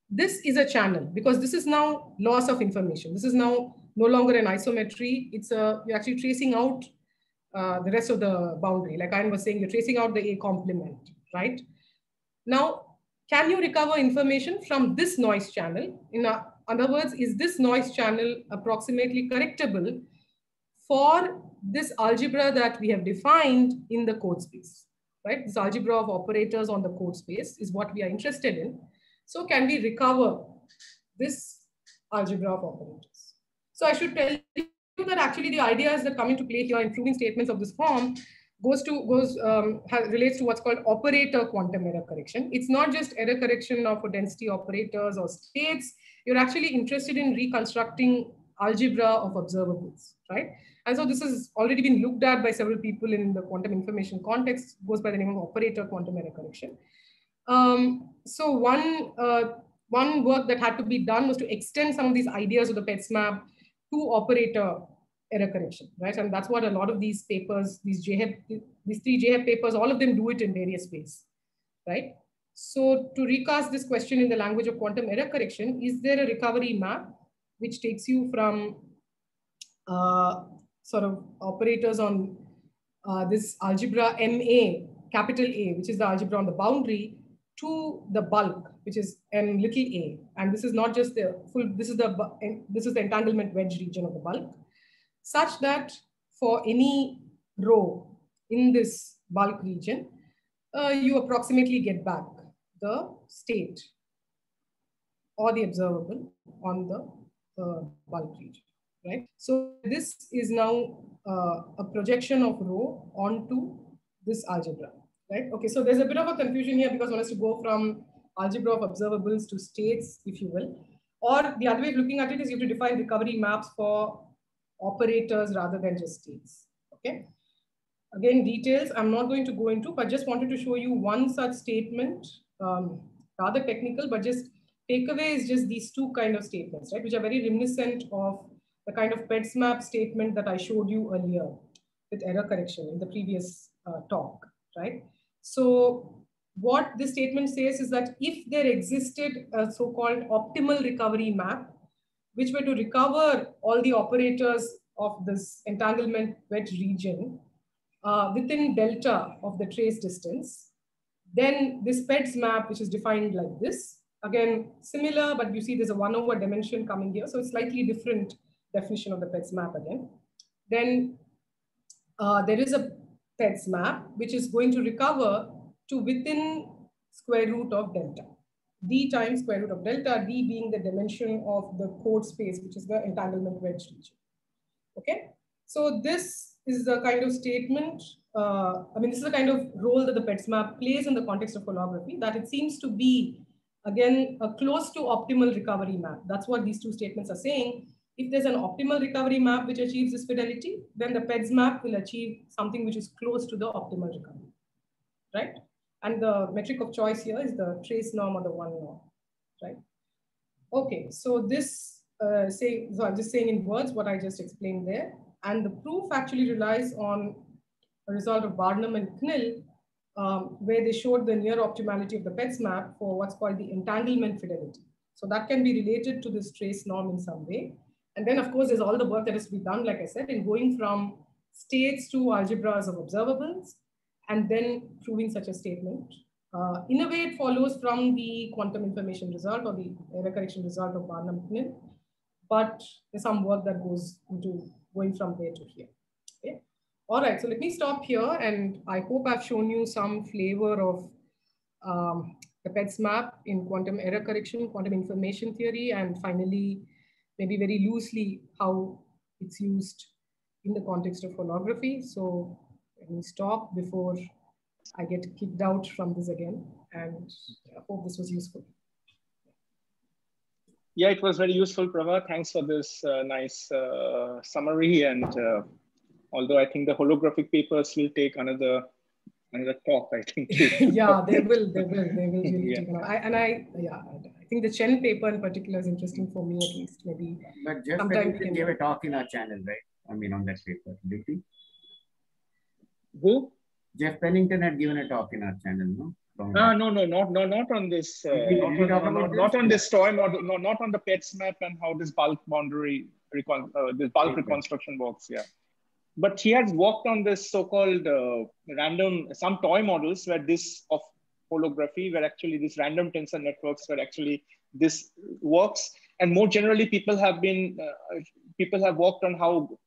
this is a channel, because this is now loss of information. This is now no longer an isometry. You're actually tracing out the rest of the boundary. Like I was saying, you're tracing out the A complement, right? Now, can you recover information from this noise channel? In other words, is this noise channel approximately correctable for this algebra that we have defined in the code space, right? This algebra of operators on the code space is what we are interested in. So can we recover this algebra of operators? So I should tell you that actually the ideas that come into play here in proving statements of this form relates to what's called operator quantum error correction. It's not just error correction of density operators or states. You're actually interested in reconstructing algebra of observables, right? And so this has already been looked at by several people in the quantum information context, goes by the name of operator quantum error correction. So one work that had to be done was to extend some of these ideas of the PETSMAP to operator error correction, right? And that's what a lot of these papers, these three JHEP papers, all of them do it in various ways, right? So to recast this question in the language of quantum error correction, is there a recovery map which takes you from sort of operators on this algebra MA, capital A, which is the algebra on the boundary, to the bulk, which is M little a. And this is not just the full, this is the entanglement wedge region of the bulk, such that for any row in this bulk region, you approximately get back the state or the observable on the bulk region, right? So this is now a projection of rho onto this algebra, right? Okay, so there's a bit of a confusion here because one has to go from algebra of observables to states, if you will. Or the other way of looking at it is you have to define recovery maps for operators rather than just states, okay? Again, details I'm not going to go into, but just wanted to show you one such statement, rather technical, but just takeaway is just these two kind of statements, right? Which are very reminiscent of the kind of PETSMAP statement that I showed you earlier with error correction in the previous talk, right? So what this statement says is that if there existed a so-called optimal recovery map, which were to recover all the operators of this entanglement wedge region within delta of the trace distance, then this PETS map, which is defined like this, again, similar, but you see there's a 1/, dimension coming here. So it's slightly different definition of the PETS map again. Then there is a PETS map, which is going to recover to within square root of delta. D times square root of delta, D being the dimension of the code space, which is the entanglement wedge region. Okay, so this is the kind of statement, this is the kind of role that the PETSMAP plays in the context of holography, that it seems to be, again, a close to optimal recovery map. That's what these two statements are saying. If there's an optimal recovery map which achieves this fidelity, then the PETSMAP will achieve something which is close to the optimal recovery, right? And the metric of choice here is the trace norm or the 1 norm, right? Okay, so this, so I'm just saying in words what I just explained there. And the proof actually relies on a result of Barnum and Knill, where they showed the near optimality of the PETSMAP for what's called the entanglement fidelity. So that can be related to this trace norm in some way. And then, of course, there's all the work that has to be done, like I said, in going from states to algebras of observables, and then proving such a statement. In a way, it follows from the quantum information result or the error correction result of Barnum-Knill, but there's some work that goes into going from there to here. Okay. All right, so let me stop here, and I hope I've shown you some flavor of the PETS map in quantum error correction, quantum information theory, and finally, maybe very loosely, how it's used in the context of holography. So let me stop before I get kicked out from this again, and I hope this was useful. Yeah, it was very useful, Prabha. Thanks for this nice summary. And although I think the holographic papers will take another talk, I think. Yeah, they will really take I think the Chen paper in particular is interesting for me, at least. Maybe. But Jeff Pennington gave a talk in our channel, right? I mean, on that paper, did he? Who? Jeff Pennington had given a talk in our channel, no? No, not on this. Not on this toy model. No, not on the PETS map and how this bulk boundary this bulk reconstruction works. Yeah, but he has worked on this so-called some toy models where this of holography, where actually these random tensor networks, where actually this works. And more generally, people have worked on how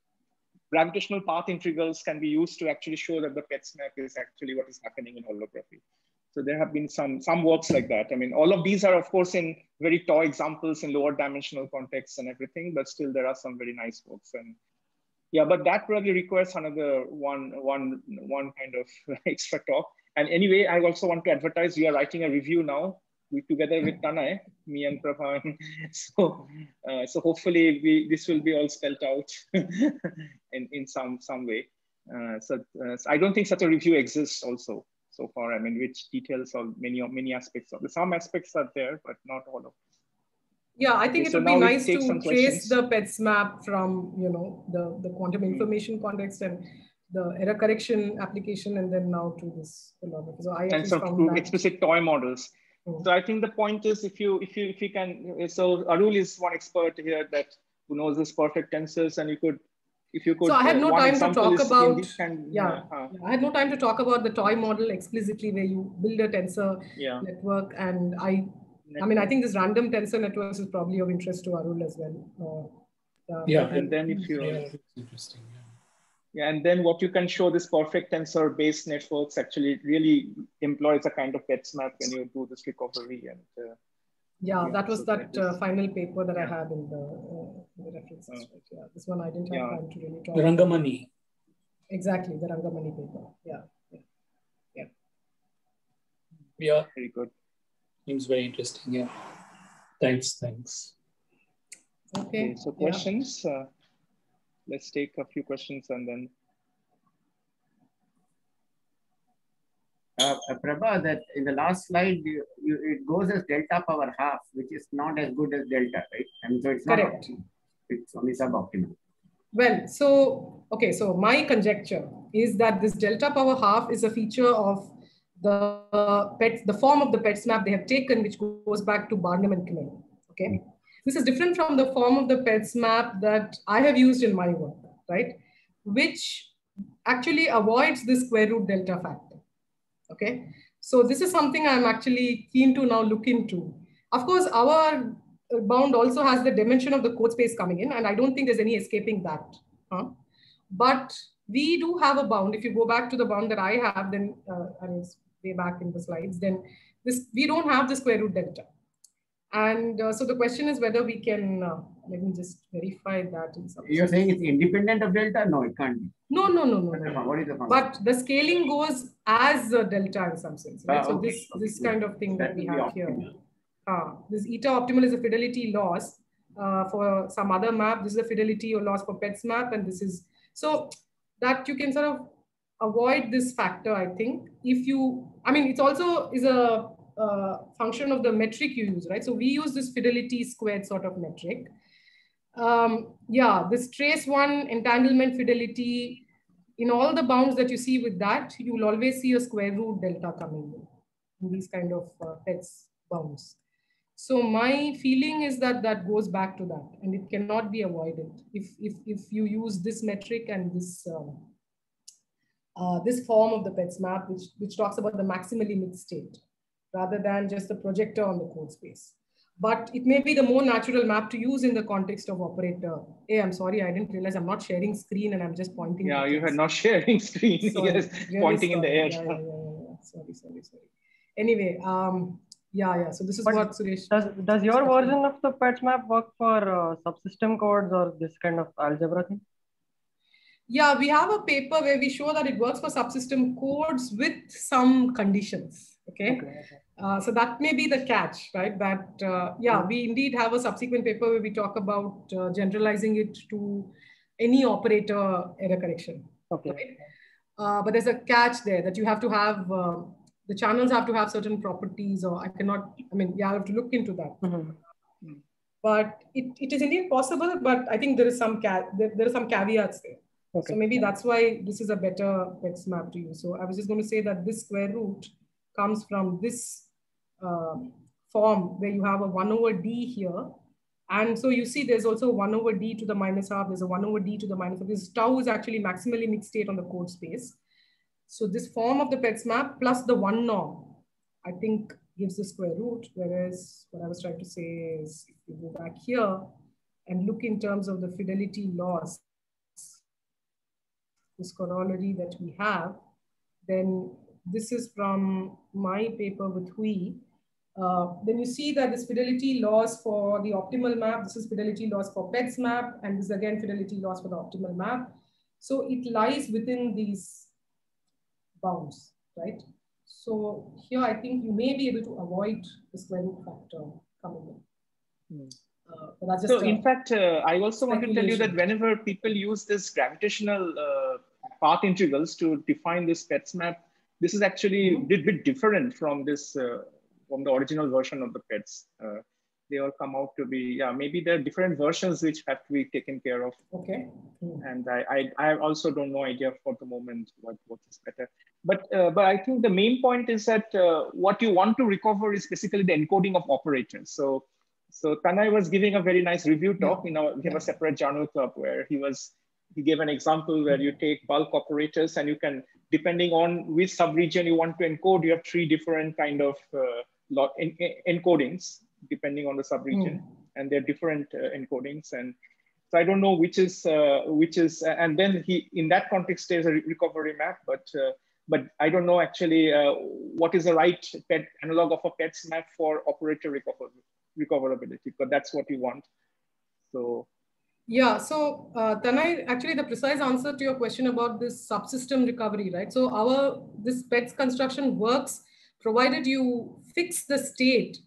gravitational path integrals can be used to actually show that the PETS map is actually what is happening in holography. So there have been some works like that. I mean, all of these are, of course, in very toy examples in lower dimensional contexts and everything, but still there are some very nice works. And yeah, but that probably requires another one kind of extra talk. And anyway, I also want to advertise, we are writing a review now together with Tanay, me and Prabha. So hopefully this will be all spelled out in some way. So I don't think such a review exists also so far. I mean, which details of many aspects of some aspects are there, but not all of them. Yeah, I think it would be nice to trace the PETS map from the quantum information context and the error correction application, and then now to this holography. So I and some explicit toy models. So I think the point is, if you can, so Arul is one expert here who knows this perfect tensors, and if you could. So I had no time to talk about. I had no time to talk about the toy model explicitly, where you build a tensor network, and I mean, I think this random tensor networks is probably of interest to Arul as well. And then if you. It's interesting. Yeah, and then what you can show this perfect tensor based networks actually really employs a kind of PETS map when you do this recovery. And that was that final paper that I had in the references. Right? Yeah, this one I didn't have time to really talk. The Rangamani. Exactly, the Rangamani paper. Yeah. Very good. Seems very interesting. Yeah. Thanks. Okay. So questions. Let's take a few questions and then. Prabha, that in the last slide, it goes as delta power half, which is not as good as delta, right? And so it's not correct. Optimal. It's only suboptimal. Well, so my conjecture is that this delta power half is a feature of the form of the PETS map they have taken, which goes back to Barnum and Knill. Okay. This is different from the form of the PETS map that I have used in my work, right? Which actually avoids the square root delta factor, okay? So this is something I'm actually keen to now look into. Of course, our bound also has the dimension of the code space coming in, and I don't think there's any escaping that. But we do have a bound. If you go back to the bound that I have, then I mean, way back in the slides, then we don't have the square root delta. And so the question is whether we can, let me just verify that. You're saying it's independent of delta? No, it can't be. No. What is the function? But the scaling goes as a delta in some sense, right? So this kind of thing that we have here. This eta optimal is a fidelity loss for some other map. This is a fidelity or loss for PETS map. And this is, so that you can sort of avoid this factor, I think. It's also is a function of the metric you use, right? So we use this fidelity squared sort of metric. This trace one entanglement fidelity, in all the bounds that you see with that, you will always see a square root delta coming in these kind of PETS bounds. So my feeling is that that goes back to that, and it cannot be avoided if you use this metric and this this form of the PETS map, which talks about the maximally mixed state, rather than just the projector on the code space. But it may be the more natural map to use in the context of operator. Hey, I'm sorry, I didn't realize I'm not sharing screen and I'm just pointing. Yeah, you had not sharing screen. Sorry, Yes, really pointing in the air. Yeah. Sorry. Anyway, yeah. So this is what Suresh. Does your version of the PETS map work for subsystem codes or this kind of algebra thing? Yeah, we have a paper where we show that it works for subsystem codes with some conditions. Okay. So that may be the catch, right? That, yeah, we indeed have a subsequent paper where we talk about generalizing it to any operator error correction. Okay. Right? But there's a catch there that you have to have, the channels have to have certain properties, or I have to look into that. Mm-hmm. But it is indeed possible, but I think there is some there are some caveats there. Okay. So maybe that's why this is a better PETS map to use. So I was just going to say that this square root comes from this form where you have a 1 over d here. And so you see there's also 1 over d to the minus half. There's a 1 over d to the minus half. This tau is actually maximally mixed state on the code space. So this form of the PETS map plus the 1 norm, I think gives the square root. Whereas what I was trying to say is if you go back here and look in terms of the fidelity loss, this corollary that we have, then this is from my paper with Hui. Then you see that this fidelity loss for the optimal map, this is fidelity loss for PETS map, and this is again fidelity loss for the optimal map. So it lies within these bounds, right? So here I think you may be able to avoid the square root factor coming in. But that's just so in fact, I also want to tell you that whenever people use this gravitational path integrals to define this PETS map, this is actually a bit different from this from the original version of the PETS. They all come out to be, yeah, maybe there are different versions which have to be taken care of. Okay. And I also don't know idea for the moment what is better. But I think the main point is that what you want to recover is basically the encoding of operators. So Tanay was giving a very nice review talk. We have a separate journal club where he gave an example where you take bulk operators and you can, depending on which subregion you want to encode, you have 3 different kind of encodings depending on the subregion, and they're different encodings. And so I don't know which is, and then in that context, there's a recovery map, but I don't know actually what is the right analog of a PETS map for operator recoverability, but that's what you want. So. Yeah, so Tanay, actually the precise answer to your question about this subsystem recovery, right? So this PETS construction works provided you fix the state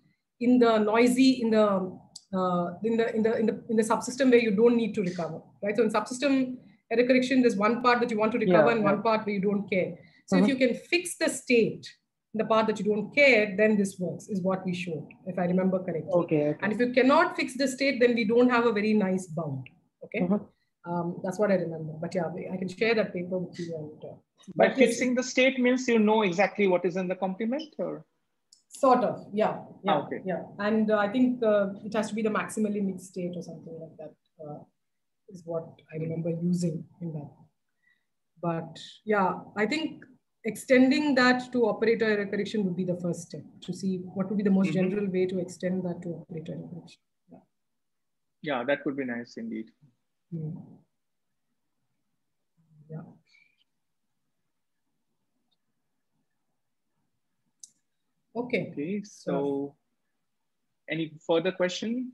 in the noisy, in the subsystem where you don't need to recover, right? So in subsystem error correction, there's one part that you want to recover and one part where you don't care. So if you can fix the state in the part that you don't care, then this works, is what we showed, if I remember correctly. Okay. And if you cannot fix the state, then we don't have a very nice bound. Okay. That's what I remember. But yeah, I can share that paper with you. And, by fixing the state means you know exactly what is in the complement, or? Sort of, yeah. Okay. Yeah. And I think it has to be the maximally mixed state or something like that is what I remember using in that. But yeah, I think extending that to operator error correction would be the first step to see what would be the most general way to extend that to operator error correction. Yeah, that would be nice indeed. Yeah. Okay. So any further question?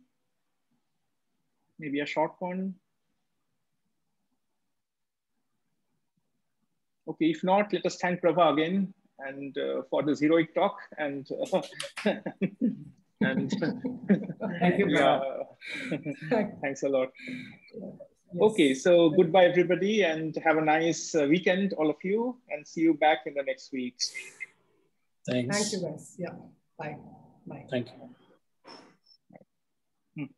Maybe a short one. Okay, if not, let us thank Prabha again and for this heroic talk and and thank you. Thanks a lot. Yes. Okay, so goodbye everybody and have a nice weekend, all of you, and see you back in the next week. Thanks. Thank you guys. Yeah. Bye. Thank you.